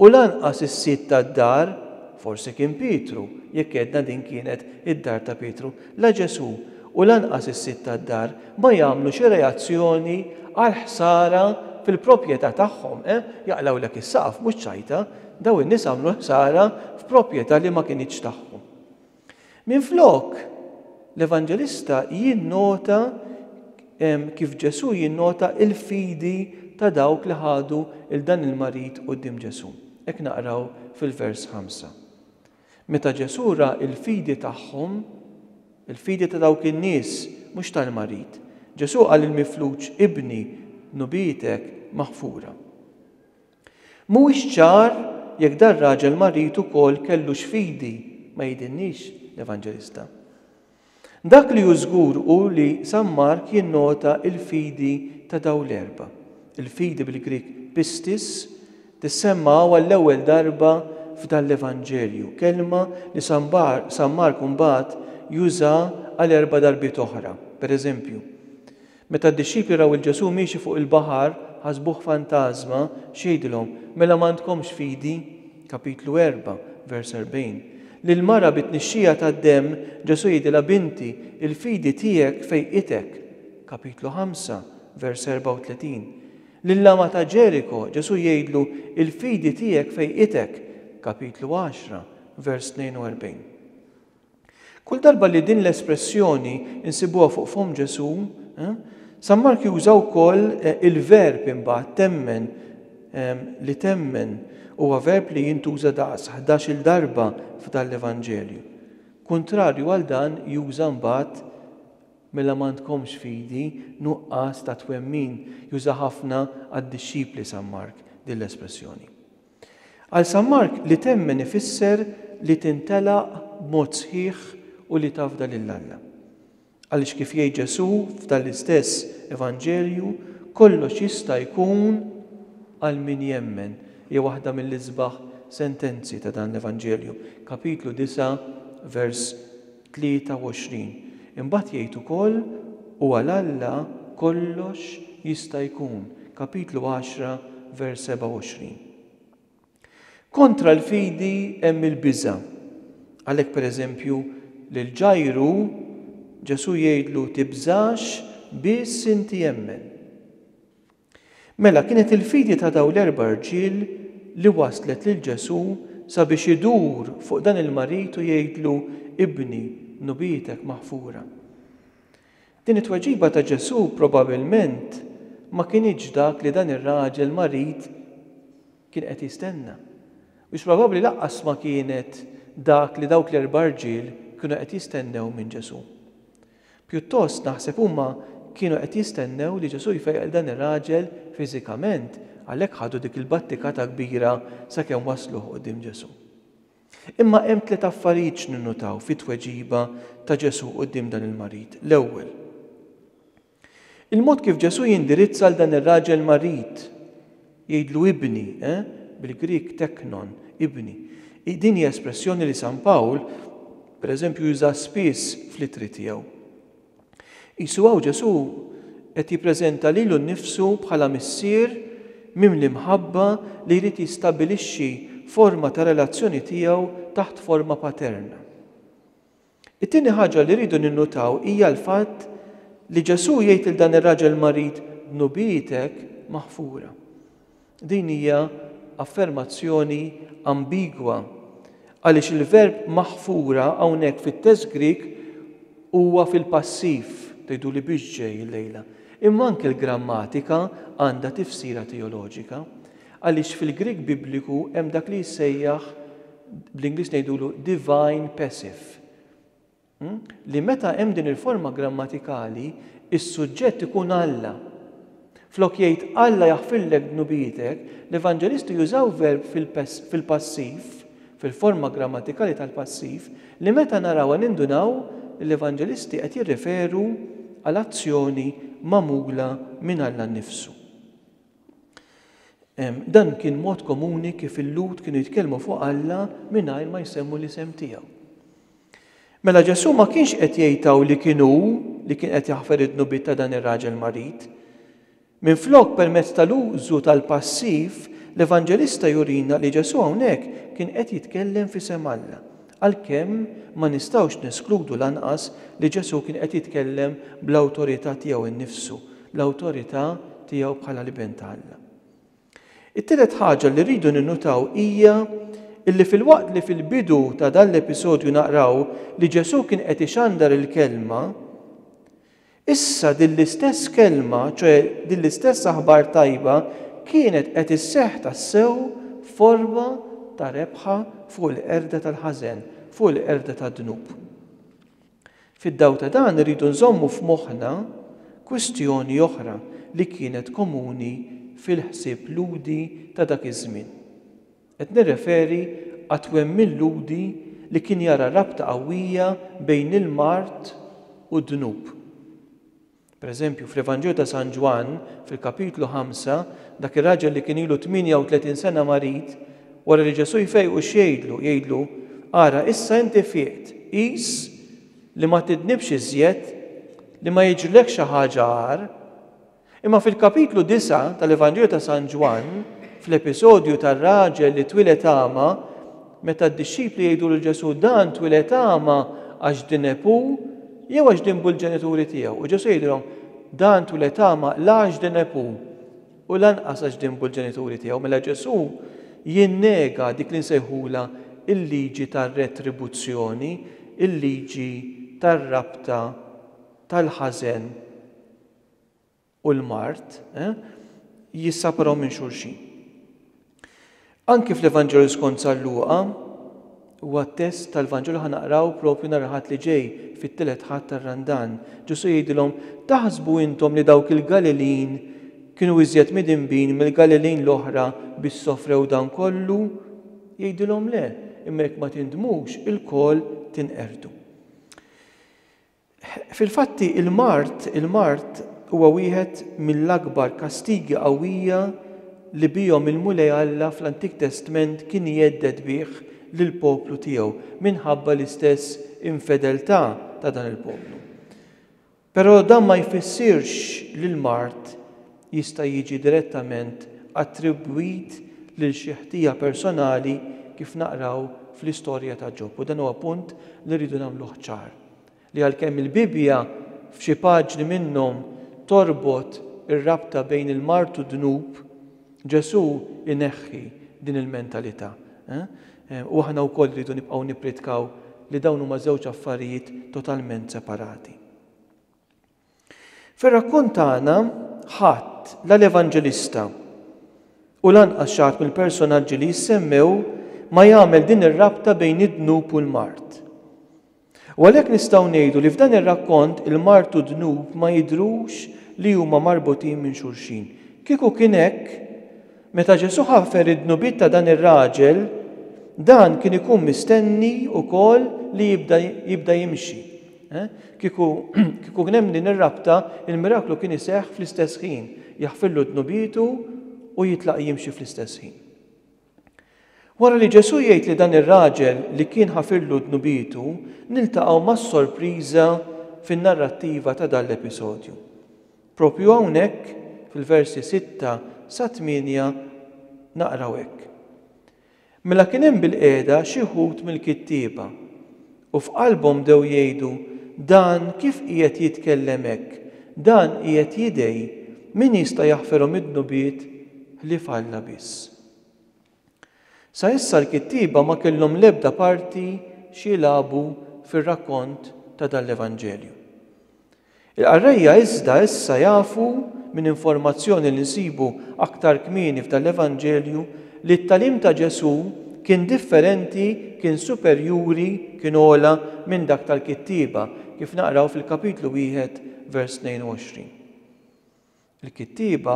u lanqas is-sit tad-dar, forsi kien Pietru, jekk għedna din kienet id-dar ta' Pietru, la Ġesu u lanqas is-sit tad-dar ma jagħmlu xi reazzjoni għal ħsara fil-proprjetà tagħhom, jaqlawlek is-saqaf mhux ċajta, daw in-nies għamlu ħsara f'proprjetà li ma kinitx tagħhom. Minflok l-Evanġelista jinnota kif Ġesu jinnota il-fidi ta' dawk li ħadu il-dan il-marid quddiem Ġesu. Hekk naqraw fil-vers 5. Meta Ġesu ra il-fidi tagħhom, il-fidi ta' dawk in-nies mhux tal-marid, Ġesu qal il-mifluġ ibni nubitek maħfura. Mhuwiex ċar jekk dan raġel marid ukoll kellu x'fidi ma jgħidilniex l-Evanġelista. Dak li hu żgur hu li San Mark jinnota il-fidi ta' dawn l-erba'. Il-fidi bil-Grik pistis tissemma għall-ewwel darba f'dan l-Evanġelju, kelma li San Mark mbagħad juża għal erba' darbiet oħra. Pereżempju, meta d-disċipli raw il-Ġesu miexi fuq il-baħar ħasbuh fantażma x'jgħidilhom mela m'għandkomx fidi, kapitlu 4, vers 40. Lil-mara bit-tnixxija tad-demm Ġesu jgħidilha binti il-fidi tiegħek fejqitek, kapitlu 5, vers 34. Lill-lama ta' Ġeriko Ġesu jgħidlu il-fidi tiegħek fejqitek, kapitlu 10, vers 42. Kull darba li din l-espressjoni insibuha fuq fom Ġesu, San Mark juża wkoll il-verb imbagħad temmen li temmen huwa verb li jintuża daqs 11 darba f'dan l-Evanġelju. Kontrarju għal dan juża mbagħad mela m'għandkomx fidi nuqqas ta' twemmin, juża ħafna għad-dixxipli San Mark din l-espressjoni. Għal San Mark li temmen ifisser li tintelaq b'mod sħiħ u li tafda lil Alla. Għaliex kif jgħid Ġesu f'dal-istess Evanġelju, kollox jista' jkun għal min jemmen. Hija waħda mill-isbaħ sentenzi ta' dan l-Evanġelju, kapitlu 9, vers 23. Imbagħad jgħid ukoll u għal Alla kollox jista' jkun, kapitlu 10, vers 27. Kontra l-fidi hemm il-biża'. Għalhekk pereżempju lil Ġajru Ġesu jgħidlu tibżax biss inti jemmen. Mela kienet il-fidi ta' dawn l-erba' irġiel li waslet lil Ġesu sabiex idur fuq dan il-marit u jgħidlu ibni nubietek maħfura. Din it-tweġiba ta' Ġesu probabbilment ma kienx dak li dan ir-raġel marit kien qed jistenna. Biex probabbli laqqas ma kienet dak li dawk l-erba' irġiel kienu qed jistennew minn Ġesu. Pjuttost naħseb huma kienu qed jistennew li Ġesu jfejqel dan ir-raġel fiżikament, għalhekk ħadu dik il-battikata kbira sakemm waslu quddiem Ġesu. Imma hemm tliet affarijiet ninnutaw fit-tweġiba ta' Ġesu quddiem dan il-marit. L-ewwel, il-mod kif Ġesu jindirizza l dan ir-raġel marit jgħidlu ibni, bil-Grik teknon, ibni. Din hija espressjoni li San Pawl pereżempju juża spiss fl-ittri tiegħu. Isuwaw Ġesu qed jippreżenta lilu nnifsu bħala missier mimli mħabba li jrid jistabbilixxi forma ta' relazzjoni tiegħu taħt forma paterna. It-tieni ħaġa li rridu ninnutaw hija l-fatt li Ġesu jgħid il dan ir-raġel marit nubietek maħfura. Din hija affermazzjoni ambigwa għaliex il-verb maħfura hawnhekk fit-test Grik huwa fil-passiv tgħidu li biex ġej il-lejla. Imma anke l-grammatika għandha tifsira teoloġika għaliex fil-Grik Bibliku hemm dak li jsejjaħ bl-Ingliż ngħidulu divine passive. Li meta hemm din il-forma grammatikali, is-suġġett ikun Alla. Flok jgħid Alla jaħfirlek nubietek, l-Evanġelisti jużaw verb fil-passiv, fil-forma grammatikali tal-passiv, li meta naraw nindunaw l-Evanġelisti qed jirreferu għal azzjoni magħmula minn Alla nnifsu. Dan kien mod komuni kif il-Lut kienu jitkellmu fuq Alla mingħajr ma jsemmu l-isem tiegħu. Mela Ġesu ma kienx qed jgħidtaw li kien qed jaħfer id-nubiet ta' dan ir-raġel marit. Minflok permezz tal-użu tal-passiv, l-Evanġelista jurina li Ġesu hawnhekk kien qed jitkellem f'isem Alla. Għalkemm ma nistgħux neskludu lanqas li Ġesu kien qed jitkellem bl-awtorità tiegħu innifsu, l-awtorità tiegħu bħala liben ta' Alla. It-tielet ħaġa li rridu ninnutaw hija illi fil-waqt li fil-bidu ta' dan l-episodju naqraw li Ġesu kien qed ixandar il-kelma, issa din l-istess kelma, ċoe din l-istess aħbar tajba, kienet qed isseħħ tassew forma ta' rebħa fuq il-qerda tal-ħażen, fuq il-qerda tad-dnub. Fid-daw ta' dan irridu nżommu f'moħħna kwistjoni oħra li kienet komuni fil-ħsieb ludi ta' dak iż-żmien. Qed nirreferi għat-twemmin ludi li kien jara rabta qawwija bejn il-mart u d-dnub. Pereżempju, fl-Evanġelju ta' San Ġwan, fil-kapitlu 5, dak ir-raġel li kien ilu 38 sena marit, wara li Ġesu jfejqu jgħidlu, ara issa inti fieqt, qis li ma tidnibx iżjed, li ma jiġrilek xi ħaġa għar. Imma fil-kapitlu 9 tal-Evanġelju ta' San Ġwan, fl-episodju tar-raġel li twilet ama, meta d-dixxipli jgħidu lil Ġesu dan twilet ama għax din epu, jew għax din bil-ġenituri tiegħu. U Ġesu jgħidilhom dan twilet ama la għax din epu u lanqas għax din bil-ġenituri tiegħu. Mela Ġesu jinnega dik li nsejħula il-liġi tar-retribuzzjoni, il-liġi tar-rabta tal-ħażen u l-mart, jissaparaw minn xulxin. Anki fl-Evanġelju skont San Luqa, huwa test tal-Vanġelu ħanaqraw propju narħat li ġej fit-tielet ħadd tar-Randan. Ġesu jgħidilhom taħsbu intom li dawk il-Galilin kienu iżjed midinbin mill-Galilin l-oħra biex sofrew dan kollu? Jgħidilhom le, imma jekk ma tindmux il-kol tinqerdu. Fil-fatti il-Mart huwa wieħed mill-akbar kastigi qawwija li bihom il-Mulej Alla fl-Antik Testament kien jedded bih lill-poplu tiegħu minħabba l-istess infedeltà ta' dan il-poplu. Però dan ma jfissirx li l-Mart jista' jiġi direttament attribwit lil xi ħtija personali kif naqraw fl-istorja ta' Ġobb. U dan huwa punt li rridu nagħmluh ċar. Li għalkemm il-Bibja f'xi paġni minnhom torbot ir-rabta bejn il-Mart u d-Dnub, Ġesu ineħħi din il-mentalità. U aħna wkoll rridu nibqgħu nippritkaw li dawn huma żewġ affarijiet totalment separati. Fir-rakkont tagħna ħadd l-Evanġelista u lanqas xi ħadd mill-personaġġi li jissemmew ma jagħmel din ir-rabta bejn id-Dnub u l-Mart. U għalhekk nistgħu ngħidu li f'dan ir-rakkont il-Mart u d-Dnub ma jidhrux li huma marbutin minn xulxin. Kieku kien hekk, meta Ġesu ħaffer id-dnubiet ta' dan ir-raġel, dan kien ikun mistenni wkoll li jibda jimxi. Kieku kien hemm din ir-rabta, il-miraklu kien iseħħ fl-istess ħin, jaħfirlu d-dnubietu u jitlaq jimxi fl-istess ħin. Wara li Ġesu jgħid li dan ir-raġel li kien ħafirlu d-dnubietu, niltaqgħu mas-sorpriża fin-narrattiva ta' dan l-episodju. Propju hawnhekk fil-versi 6 sa 8 naqraw hekk. Mela kien hemm bil-qiegħda xi wħud mill-kittieba u f'qalbhom dew jgħidu dan kif qiegħed jitkellem hekk, dan qiegħed jidej min jista' jaħferhom id-dnubiet li falla biss. Sa issa l-kittieba ma kellhom l-ebda parti xi jilagħbu fir-rakkont ta' dan l-Evanġelju. Il-qarrejja iżda issa jafu minn informazzjoni li nsibu aktar kmieni f'dan l-Evanġelju li t-talim ta' Ġesu kien differenti, kien superjuri, kien ola minn dak tal-kittieba, kif naqraw fil-kapitlu 1, vers 22. Il-kittieba,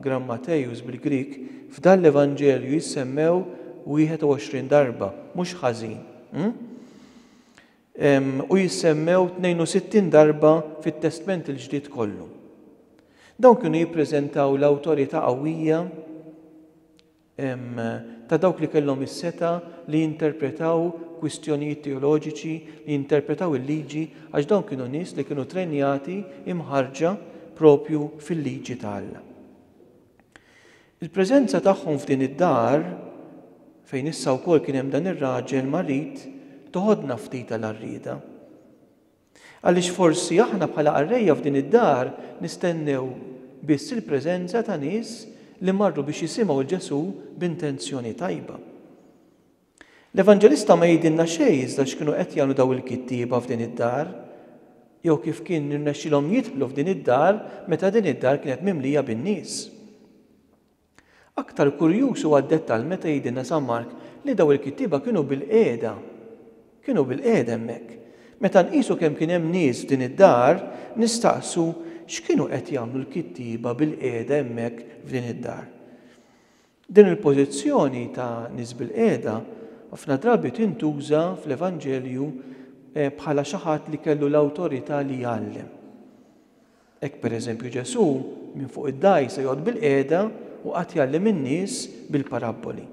Grammatejus bil-Grik, f'dan l-Evanġelju jissemmew 21 darba, mhux ħażin. U jissemmew 62 darba fit-Testament il-ġdid kollu. Dawn kienu jippreżentaw l-awtorità qawwija ta' dawk li kellhom is-seta li jinterpretaw kwistjonijiet teoloġiċi, li jinterpretaw il-liġi, għax dawn kienu nies li kienu trenjati imħarġa propju fil-liġi ta' Alla. Il-preżenza tagħhom f'din id-dar fejn issa wkoll kien hemm dan ir-raġel marit toħodna ftit tal-arrieda. Għaliex forsi aħna bħala qarrejja f'din id-dar nistennew biss il-preżenza ta' nies li marru biex jisimgħu l-Ġesu b'intenzjoni tajba. L-Evanġelista ma jgħidilna xejn iżda x'kienu qed jagħmlu daw il-kittieba f'din id-dar, jew kif kien irnexxilhom jidħlu f'din id-dar meta din id-dar kienet mimlija bin-nies. Aktar kurjuż huwa d-dettall meta jgħidilna San Mark li daw il-kittieba kienu bil-qiegħda. Kienu bil-qiegħda hemmhekk. Meta nqisu kemm kien hemm nies f'din id-dar, nistaqsu x'kienu qed jagħmlu l-kittieba bil-qiegħda hemmhekk f'din id-dar. Din il-pożizzjoni ta' nies bil-qiegħda ħafna drabi tintuża fl-Evanġelju bħala xi ħadd li kellu l-awtorità li jgħallem. Hekk pereżempju Ġesu minn fuq id-dajs se jgħod bil-qiegħda u qatt jgħallem in-nies bil-parabboli.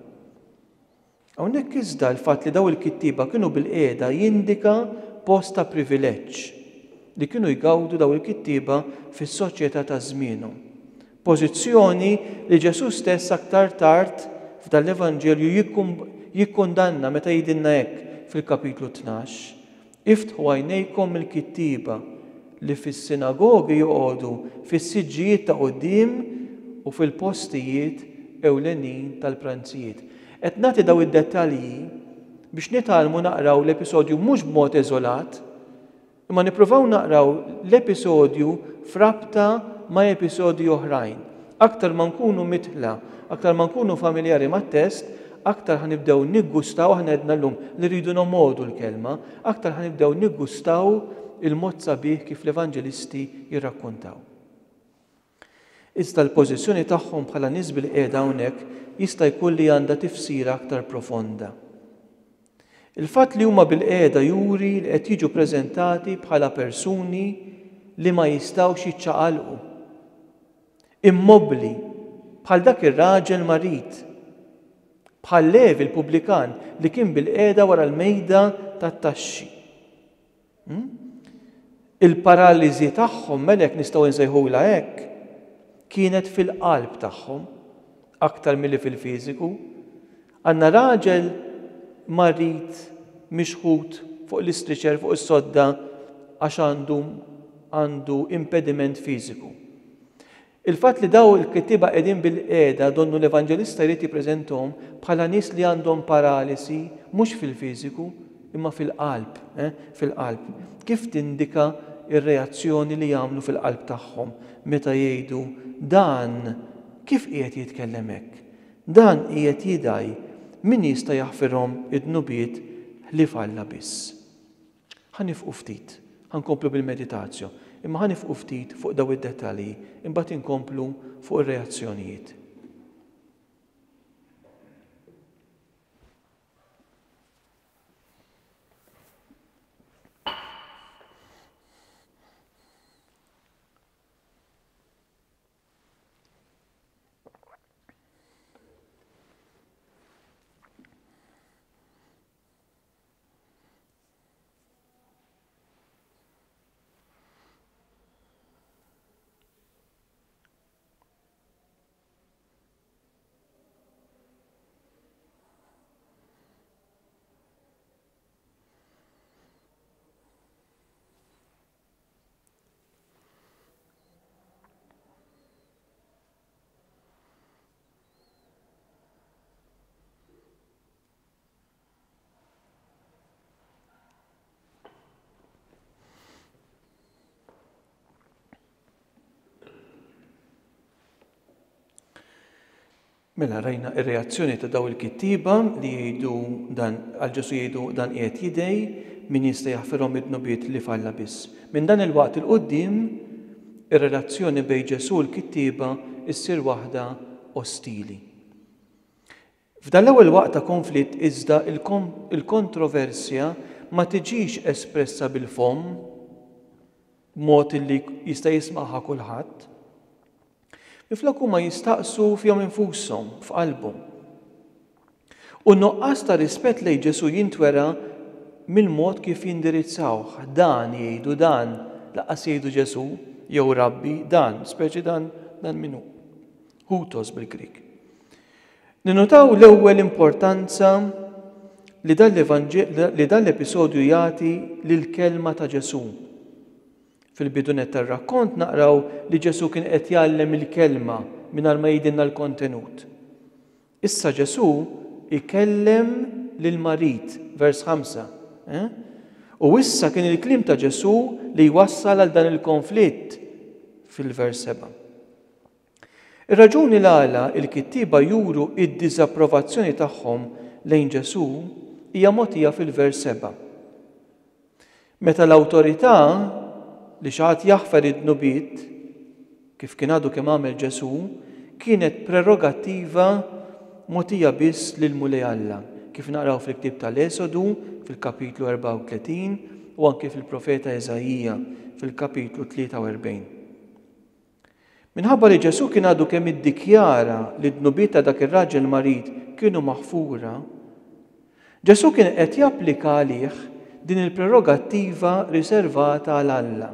Hawnhekk iżda l-fatt li daw il-kittieba kienu bil-qiegħda jindika post ta' privileġġ li kienu jgawdu daw il-kittieba fis-soċjetà ta' żmienhom. Pożizzjoni li Ġesu stess aktar tard f'dan l-Evanġelju jikkundanna meta jgħidilna hekk fil-kapitlu 12. Iftħu għajnejkom il-kittieba li fis-sinagogi joqogħdu fis-siġġijiet ta' quddiem u fil-postijiet ewlenin tal-pranzijiet. Qed nagħti daw id-dettalji biex nitgħallmu naqraw l-episodju mhux b'mod eżolat, imma nippruvaw naqraw l-episodju frabta ma' episodji oħrajn. Aktar ma nkunu mitħla, aktar ma nkunu familjari mat-test, aktar ħanibdew niggustaw, aħna għedna llum li rridu nomodu l-kelma, aktar ħanibdew niggustaw il-mod sabiħ kif l-evanġelisti jirrakkuntaw. Iżda l-pożizzjoni tagħhom bħala nies bil-qiegħda hawnhekk jista' jkun li għandha tifsira aktar profonda. Il-fatt li huma bil-qiegħda juri li qed jiġu preżentati bħala persuni li ma jistgħux jiċċaqalqu. Immobbli, bħal dak ir-raġel marit, bħal Levi il-pubblikan li kien bil-qiegħda wara l-mejda tat-taxxi. Il-paraliżi tagħhom melek nistgħu nsejħula hekk kienet fil-qalb tagħhom aktar milli fil-fiżiku. Għandna raġel marit mixħut fuq l-istriċer fuq is-sodda għax għandu impediment fiżiku. Il-fatt li daw il-kittiba qegħdin bil-qiegħda donnu l-evanġelista jrid jippreżenthom bħala nies li għandhom paralisi mhux fil-fiżiku imma fil-qalb, fil-qalb. Kif tindika ir-reazzjoni li jagħmlu fil-qalb tagħhom meta jgħidu dan kif qiegħed jitkellem hekk? Dan qiegħed jidaj min jista' jaħfirhom id-nubiet li falla biss. Ħanifqu ftit, ħankomplu bil-meditazzju, imma ħanifqu ftit fuq daw id-dettalji, imbagħad inkomplu fuq ir-reazzjonijiet. Mela rajna ir-reazzjoni ta' daw il-kittiba li jgħidu dan għal Ġesu jgħidu dan qiegħed jidej min jista' jaħfirhom id-nubiet li falla biss. Minn dan il-waqt il-qudiem ir-relazzjoni bejn Ġesu u l-kittiba issir waħda ostili. F'dan l-ewwel waqt ta' konflitt iżda il-kontroversja ma tiġix espressa bil-fom b'mod li jista' jismagħha kulħadd. Miflok huma jistaqsu fihom infushom f'qalbhom. U nuqqas ta' rispett lejn Ġesu jintwera mill-mod kif jindirizzawh. Dan jgħidu dan, laqas jgħidu Ġesu jew Rabbi dan, speċi dan minnu. Hutos bil-Grik. Ninnotaw l-ewwel importanza li dan l-episodju jagħti lill-kelma ta' Ġesu. Fil-bidunet tar-rakkont naqraw li Ġesu kien qed jgħallem il-kelma mingħajr ma jgħidilna l-kontenut. Issa Ġesu ikellem lill-marit, vers 5. U issa kien il-kliem ta' Ġesu li jwassal għal dan il-konflitt fil-vers 7. Ir-raġuni l-għala il-kittiba juru id-diżapprovazzjoni tagħhom lejn Ġesu hija mogħtija fil-vers 7. Meta l-awtorità li xaħat jaħfer id-nubiet, kif kien għadu kemm għamel Ġesu, kienet prerogattiva mogħtija biss lil mulej Alla, kif naqraw fil-ktieb tal-Esodu fil-kapitlu 34 u anke fil-profeta Eżajija fil-kapitlu 43. Minħabba li Ġesu kien għadu kemm iddikjara li d-nubiet ta' dak ir-raġel marit kienu maħfura, Ġesu kien qed japplika għalih din il-prerogattiva riservata għal Alla.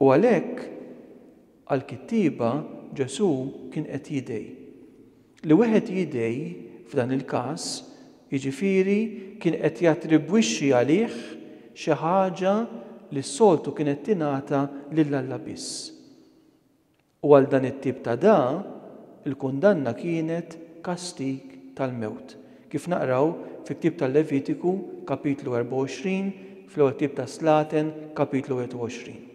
U għalhekk għall-kittiba Ġesu kien qed jidej. Li wieħed jidej f'dan il-każ jiġifieri kien qed jattribwixxi għalih xi ħaġa li s-soltu kienet tingħata lil Alla biss. U għal dan it-tip ta' il-kundanna kienet kastig tal-mewt. Kif naqraw fil-ktieb tal-Levitiku kapitlu 24, fl-ewwel ktieb ta' Slaten kapitlu 21.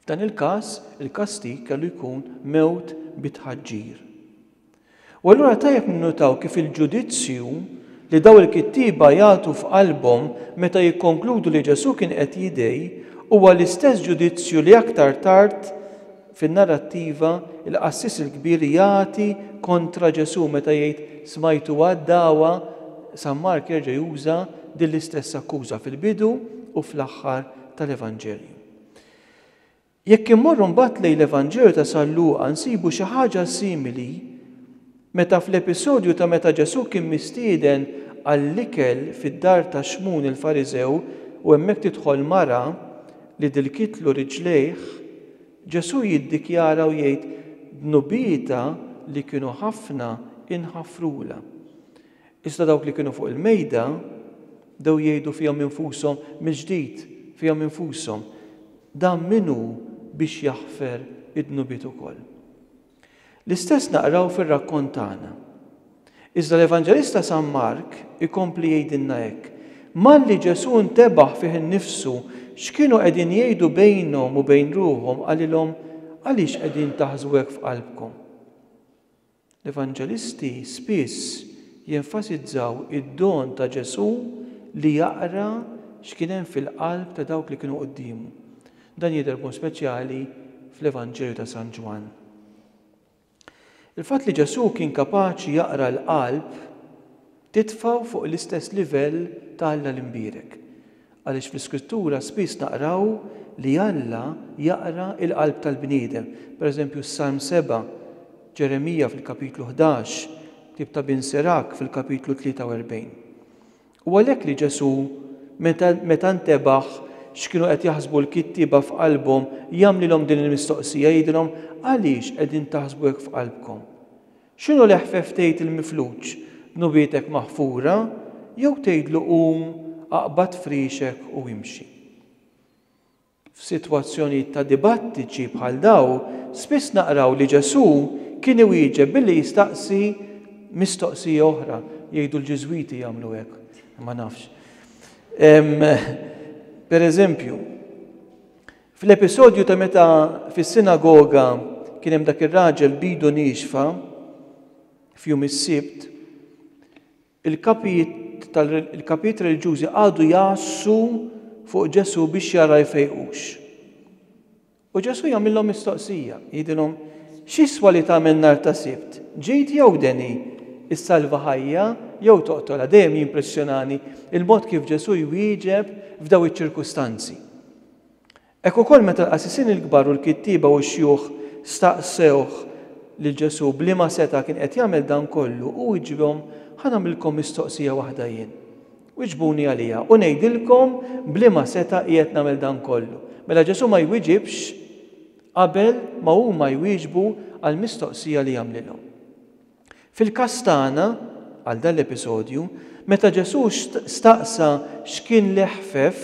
F'dan il-każ, il-kastig kellu jkun mewt bit-tħaġġir. U allura tajjeb ninnutaw kif il-ġudizzju li daw il-kittiba jagħtu f'qalbhom meta jikkonkludu li Ġesu kien qed jidej huwa l-istess ġudizzju li aktar tard fin-narrattiva il-qassis il-kbir jagħti kontra Ġesu meta jgħid smajtu għad-dawwa San Mark jerġa' juża din l-istess akkuża fil-bidu u fl-aħħar tal-Evanġelju. Jekk immorru mbagħad lejn l-Evanġelju ta' San Luqa nsibu xi ħaġa simili meta fl-episodju ta' meta Ġesu kien mistieden għall-ikel fid-dar ta' Xmun il-Fariżew u hemmhekk tidħol mara li dilkitlu riġlejh, Ġesu jiddikjara u jgħid dnubieta li kienu ħafna inħaffrula. Iżda dawk li kienu fuq il-mejda dew jgħidu fihom infushom mill-ġdid fihom infushom dan minnu biex jaħfer id-dnubiet ukoll. L-istess naqraw fir-rakkont tagħna. Iżda l-Evanġelista San Mark ikompli jgħidilna hekk. Malli Ġesu ntebaħ fih innifsu x'kienu qegħdin jgħidu bejnhom u bejn ruhom qalilhom għaliex qegħdin taħżu hekk f'qalbkom. L-Evanġelisti spiss jenfasizzaw id-don ta' Ġesu li jaqra x'kien hemm fil-qalb ta' dawk li kienu qudiemu. Dan jidher b'mod speċjali fl-Evanġelju ta' San Ġwan. Il-fatt li Ġesu kien kapaċi jaqra l-qalb titfaw fuq l-istess livell ta' Alla l-imbierek. Għaliex fl-Iskrittura spiss naqraw li Alla jaqra l-qalb tal-bniedem. Pereżempju s-Salm 7, Ġeremija fil-kapitlu 11, Ktieb ta' Bin Sirak fil-kapitlu 43. U għalhekk li Ġesu meta ntebaħ x'kienu qed jaħsbu l-kittiba f'qalbhom jagħmlilhom din il-mistoqsija jgħidilhom għaliex qegħdin taħsbu hekk f'qalbkom? X'inhu l-eħfef tgħid il-mifluġ dnubietek maħfura jew tgħidlu qum aqbad frixek u imxi. F'sitwazzjonijiet ta' dibattiċi bħal daw spiss naqraw li Ġesu kien iwieġeb billi jistaqsi mistoqsija oħra jgħidu l-Ġiżwiti jagħmlu hekk. Ma nafx. Per eżempju, fl-episodju ta' meta fis-sinagoga kien hemm dak ir-raġel bidu nixfa f'jum is-Sibt, il-kapijiet reliġjużi għadu jassu fuq Ġesu biex jara jfejqux. U Ġesu jagħmilhom mistoqsija, jgħidilhom x'iswa li tagħmel nhar ta' Sibt? Ġejt jew deni is-salva ħajja jew toqtolha dejjem jimpressjonani il-mod kif Ġesu jwieġeb f'daw iċ-ċirkustanzi. Hekk ukoll meta l-qassisin il-kbar u l-kittiba u x-xjuħ staqsewh lil Ġesu bliema seta' kien qed jagħmel dan kollu u jġibhom ħanamilkom mistoqsija waħda jien. Wiġbuni għaliha u ngħidilkom bliema seta' qiegħed nagħmel dan kollu. Mela Ġesu ma jwieġibx qabel ma huma jwieġbu għall-mistoqsija li jagħmlilhom. Fil-każ tagħna għal dan l-episodju, meta Ġesu staqsa x'kien l-eħfef,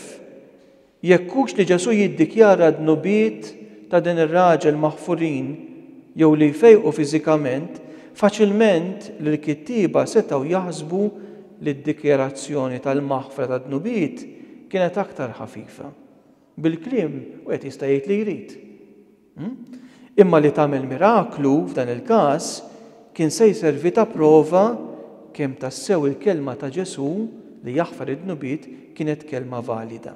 jekkux li Ġesu jiddikjara dnubiet ta' din ir-raġel maħfurin jew li jfejqu fiżikament, faċilment li l-kittiba setgħu jaħsbu li d-dikjarazzjoni tal-maħfra ta' dnubiet kienet aktar ħafifa. Bil-kliem u qed jista' jgħid li jrid. Imma li tagħmel miraklu f'dan il-każ kien se jservi ta' prova kemm tassew il-kelma ta' Ġesu li jaħfar id-dnubiet kienet kelma valida.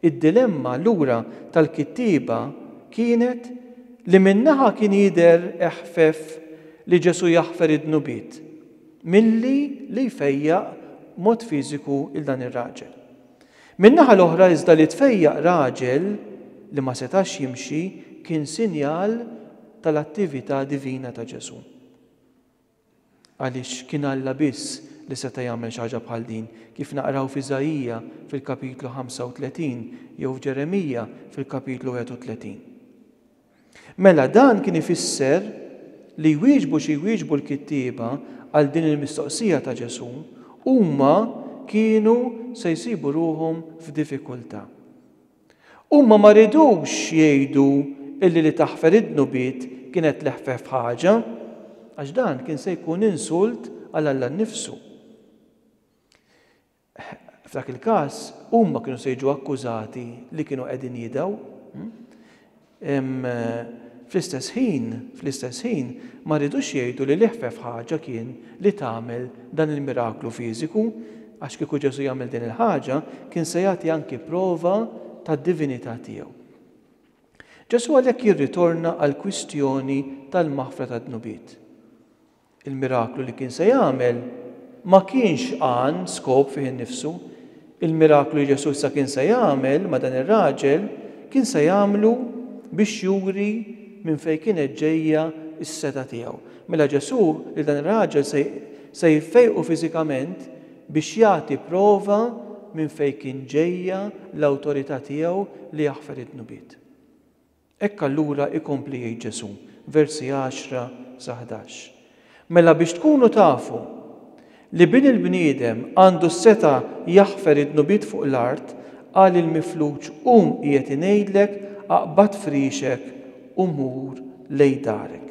Id-dilemma lura tal-kittiba kienet li minnaħa kien jidher eħfef li Ġesu jaħfar id-dnubiet milli li jfejjaq mod fiżiku il dan ir-raġel. Minnaħa l-oħra iżda li tfejjaq raġel li ma setax jimxi kien sinjal tal-attività divina ta' Ġesu. Għaliex kien Alla biss li seta' jagħmel xi ħaġa bħal din, kif naqraw f'Iżajija fil-kapitlu 35 jew f'Ġeremija fil-kapitlu 31. Mela dan kien ifisser li jwieġbu xi jwieġbu l-kittieba għal din il-mistoqsija ta' Ġesu huma kienu se jsibu ruhom f'diffikultà. Huma ma ridux jgħidu illi li taħfer id-dnubiet kienet l-eħfef ħaġa, għax dan kien se jkun insult għal Alla nnifsu. F'dak il-każ huma kienu se jiġu akkużati li kienu qegħdin jidgħu. fl-istess ħin ma rridux jgħidu li l-eħfef ħaġa kien li tagħmel dan il-miraklu fiżiku, għax kieku Ġesu jagħmel din il-ħaġa kien se jagħti anki prova tad-divinità tiegħu. Ġesu għalhekk jirritorna għall kwistjoni tal-maħfra tad-dnubiet. Il-miraklu li kien se jagħmel ma kienx għan skop fih innifsu. Il-miraklu li Ġesu issa kien se jagħmel ma dan ir-raġel kien se jagħmlu biex juri minn fejn kienet ġejja s-seta tiegħu. Mela Ġesu li dan ir-raġel se jfejqu fiżikament biex jagħti prova minn fejn kien ġejja l-awtorità tiegħu li jaħfer id-dnubiet. Hekk allura ikompli jgħid Ġesu, versi 10 sa 11. Mela biex tkunu tafu li bin il-bniedem għandu s-seta jaħfer id-dnubiet fuq l-art, qal il-mifluġ qiegħed ngħidlek aqbad frixek u mur lejn darek.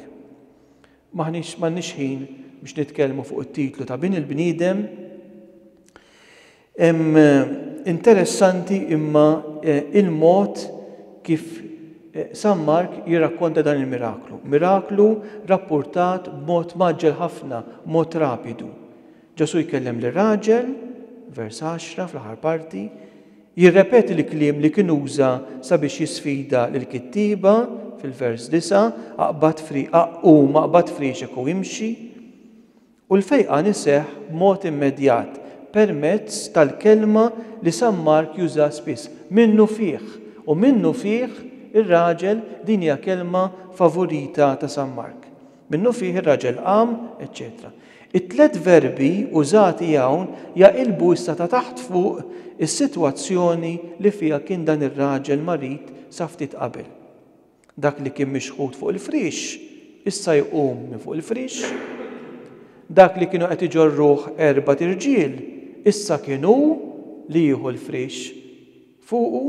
M'għandniex ħin biex nitkellmu fuq it-titlu ta' bin il-bniedem. Interessanti imma il-mod kif San Mark jirrakkonta dan il-miraklu. Miraklu rapportat b'mod maġġel ħafna, mod rapidu. Ġesu jkellem lir-raġel, vers 10 fl-aħħar parti, jirrepeti l-kliem li kien uża sabiex jisfida lill-kittiba fil-vers 9, aqbad friexek u imxi, u l-fejqan iseħħ b'mod immedjat permezz tal-kelma li San Mark juża spiss, minnu fih, u minnu fih ir-raġel din hija kelma favorita ta' San Mark. Minnu fih ir-raġel qam, etc. It-tlet verbi użati hawn jaqilbu issa ta' taħt fuq is-sitwazzjoni li fiha kien dan ir-raġel marit sa ftit qabel. Dak li kien mixħud fuq il-frix, issa jqum minn fuq il-frix. Dak li kienu qed iġorruh 4 irġiel, issa kienu li jieħu l-frix fuqu.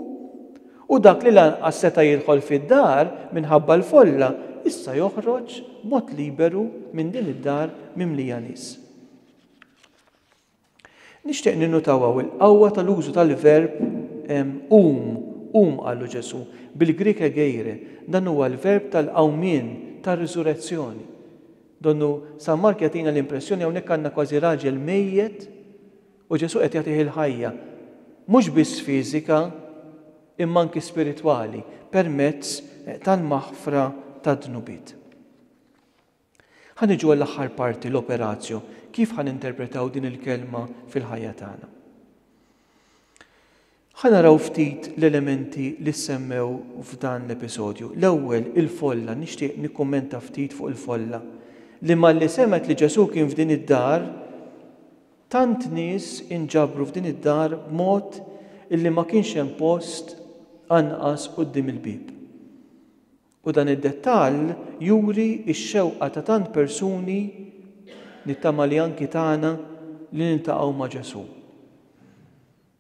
U dak li lanqas seta' jidħol fid-dar minħabba l-folla, issa joħroġ mod liberu minn din id-dar mimlija nies. Nixtieq ninnutaw il-qawwa tal-użu tal-verb qalu Ġesu, bil-Grik egeire, dan huwa l-verb tal-qawmien, tar-riżurezzjoni. Donnu San Mark jagħtina l-impressjoni hawnhekk għandna kważi raġel mejjed u Ġesu qed jagħtih il-ħajja. Mhux biss fiżika, imma anki spiritwali permezz tal-maħfra tad-dnubiet. Ħaniġu għall-aħħar parti l-operazzju, kif ħaninterpretaw din il-kelma fil-ħajja tagħna. Ħanaraw ftit l-elementi li semmew f'dan l-episodju. L-ewwel il-folla, nixtieq nikkummenta ftit fuq il-folla. Li malli semet li Ġesu kien f'din id-dar, tant nies inġabru f'din id-dar b'mod illi ma kienx hemm post anqas quddiem il-bib. U dan id-dettall juri x-xewqa ta' tant persuni nittama li anki tagħna li niltaqgħu ma' Ġesu.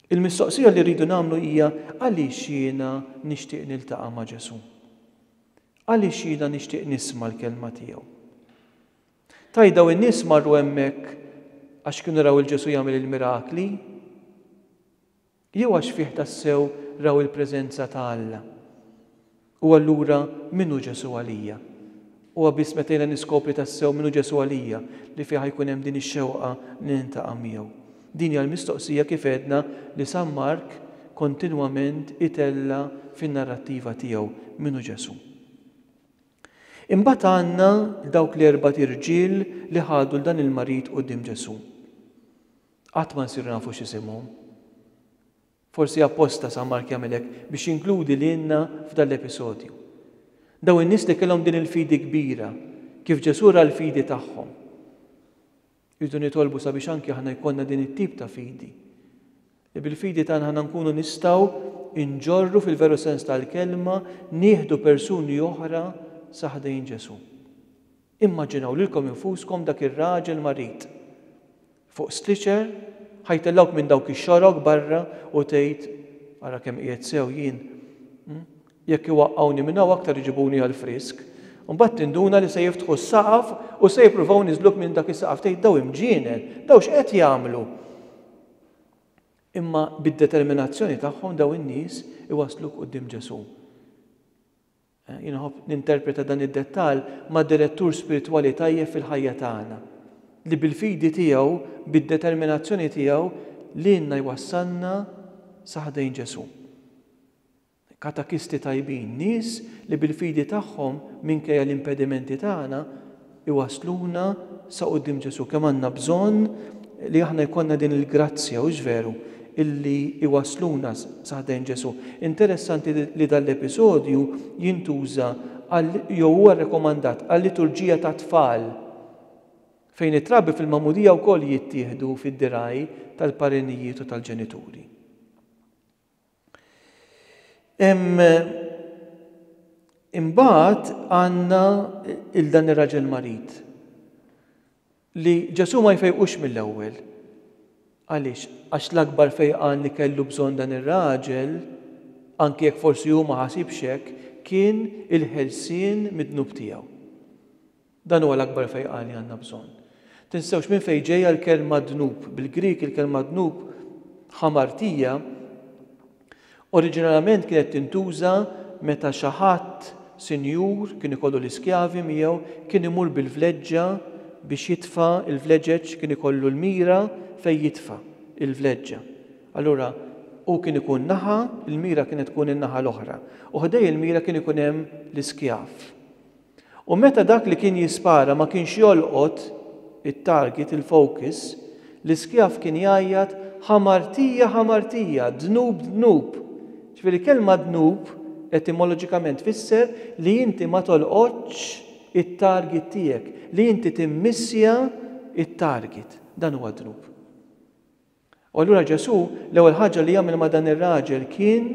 Il-mistoqsija li rridu nagħmlu hija għaliex jiena nixtieq niltaqa' ma' Ġesu. Għaliex jiena nixtieq nisma' l-kelma tiegħu. Tajdaw in-nies marru hemmhekk għax kienu raw il-Ġesu jagħmel il-mirakli, jew għax fih tassew raw il-preżenza ta' Alla. U allura minnu Ġesu għalija. U biss meta niskopri tassew minnu Ġesu għalija li fih jkun hemm din ix-xewqa li nintaqa' miegħu. Din hija l-mistoqsija kif għedna li San Mark kontinwament itella fin-narrattiva tiegħu minnu Ġesu. Imbagħad għandna dawk l-4 irġiel li ħadu dan il-marit quddiem Ġesu. Qatt ma nsiru nafu x'isimhom. Forsi apposta San Mark jagħmelek biex jinkludi lilna f'dan l-episodju. Daw in-nies li kellhom din il-fidi kbira, kif Ġesu ra l-fidi tagħhom. Irridu nitolbu sabiex anke aħna jkollna din it-tip ta' fidi. Li bil-fidi tagħna aħna nkunu nistgħu inġorru fil-veru sens tal-kelma nieħdu persuni oħra sa ħdejn Ġesu. Immaġinaw lilkom infuskom dak ir-raġel marit fuq stliċer ħajtellawk minn dawk ix-xorok barra u tgħid ara kemm qiegħed sew jien. Jekk iwaqqgħuni minn hawn aktar iġibuni għall-frisk. Mbagħad tinduna li se jiftħu s-saqaf u se jippruvaw niżluk minn dak is-saqaf tgħid daw imġienel, daw x'qed jagħmlu. Imma bid-determinazzjoni tagħhom daw in-nies iwasluk quddiem Ġesu. ninterpreta dan id-dettall ma' direttur spiritwali tajjeb fil-ħajja tagħna li bil-fidi tiegħu, bid-determinazzjoni tiegħu lilna jwassalna saħdejn Ġesu. Katakisti tajbin, nies li bil-fidi tagħhom minkejja l-impedimenti tagħna iwasluna sa quddiem Ġesu. Kemm għandna bżonn li aħna jkollna din il-grazzja u veru illi iwasluna saħdejn Ġesu. Interessanti li dal-episodju jintuża jew huwa rekomandat għall-liturġija ta' tfal fejn it-trabbi fil-magħmudija wkoll jittieħdu fid-diraj tal-parenijiet u tal-ġenituri. Imbagħad għandna il-dan ir-raġel marid li Ġesu ma jfejqux mill-ewwel. Għaliex? Għax l-akbar fejqan li kellu bżonn dan ir-raġel, anke jekk forsi hu ma ħasibx hekk, kien il-ħelsien mid-dnub tiegħu. Dan huwa l-akbar fejqan li għandna bżonn. Tinsewx minn fejn ġejja l-kelma dnub. Bil-Grik il-kelma dnub ħamartija oriġinalment kienet tintuża meta xi ħadd sinjur kien ikollu l-iskjavi miegħu kien imur bil-vleġġa biex jitfa' il-vleġeġġ kien ikollu l-mira fejn jitfa' il-vleġġa. Allura u kien ikun naħa, il-mira kienet tkun in-naħa l-oħra. U ħdej il-mira kien ikun hemm l-iskjaf. U meta dak li kien jispara ma kienx jolqot it-target, il-focus, l-iskjaf kien jgħajjad ħamartija, ħamartija, dnub, dnub. Ġifieri kelma dnub etimoloġikament fisser li inti ma tolqotx it-target tiegħek, li inti timmissja it-target. Dan huwa dnub. U allura Ġesu l-ewwel ħaġa li jagħmel ma' dan ir-raġel kien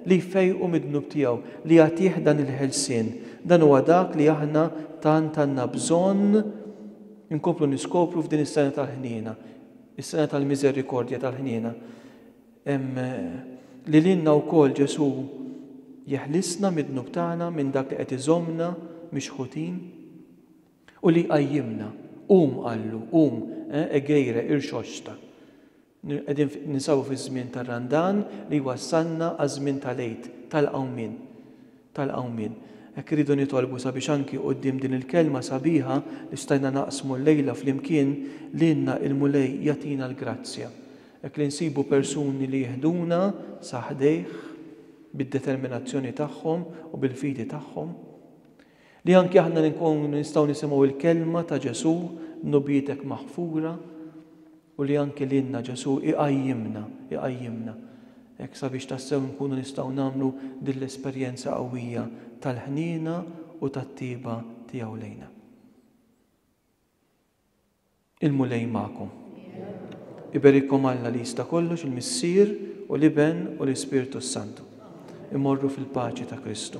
li jfejqu mid-dnub tiegħu, li jagħtih dan il-ħelsien. Dan huwa dak li aħna tant għandna bżonn inkomplu niskopru f'din is-sena tal-ħniena, is-sena tal-miżerikordja tal-ħniena. Li lilna wkoll Ġesu jeħlisna mid-dnub tagħna minn dak li qed iżommna mixħutin u li qajjimna. Qallu, egejre, irxoxta. Qegħdin ninsabu fi żmien tar-Randan li wassalna għaż-żmien tal-Għid, tal-qawmien. Tal-qawmien. Hekk iridu nitolbu sabiex anki quddiem din il-kelma sabiħa li stajna naqsmu l-lejla flimkien lilna il-mulej jagħtina l-grazzja. Hekk li nsibu persuni li jieħduna saħdejh bid-determinazzjoni tagħhom u bil-fidi tagħhom. Li anki aħna nistgħu nisimgħu il-kelma ta' Ġesu nubietek maħfura u li anki lilna Ġesu iqajjimna. Hekk sabiex tassew nkunu nistgħu nagħmlu din l-esperjenza qawwija tal-ħniena u tat-tieba tiegħu lejna. Il-mulej magħkom. Iberikom Alla li jista' kollox il-Missier u l-Iben u l-Ispiritu Santu. Imorru fil-paċi ta' Kristu.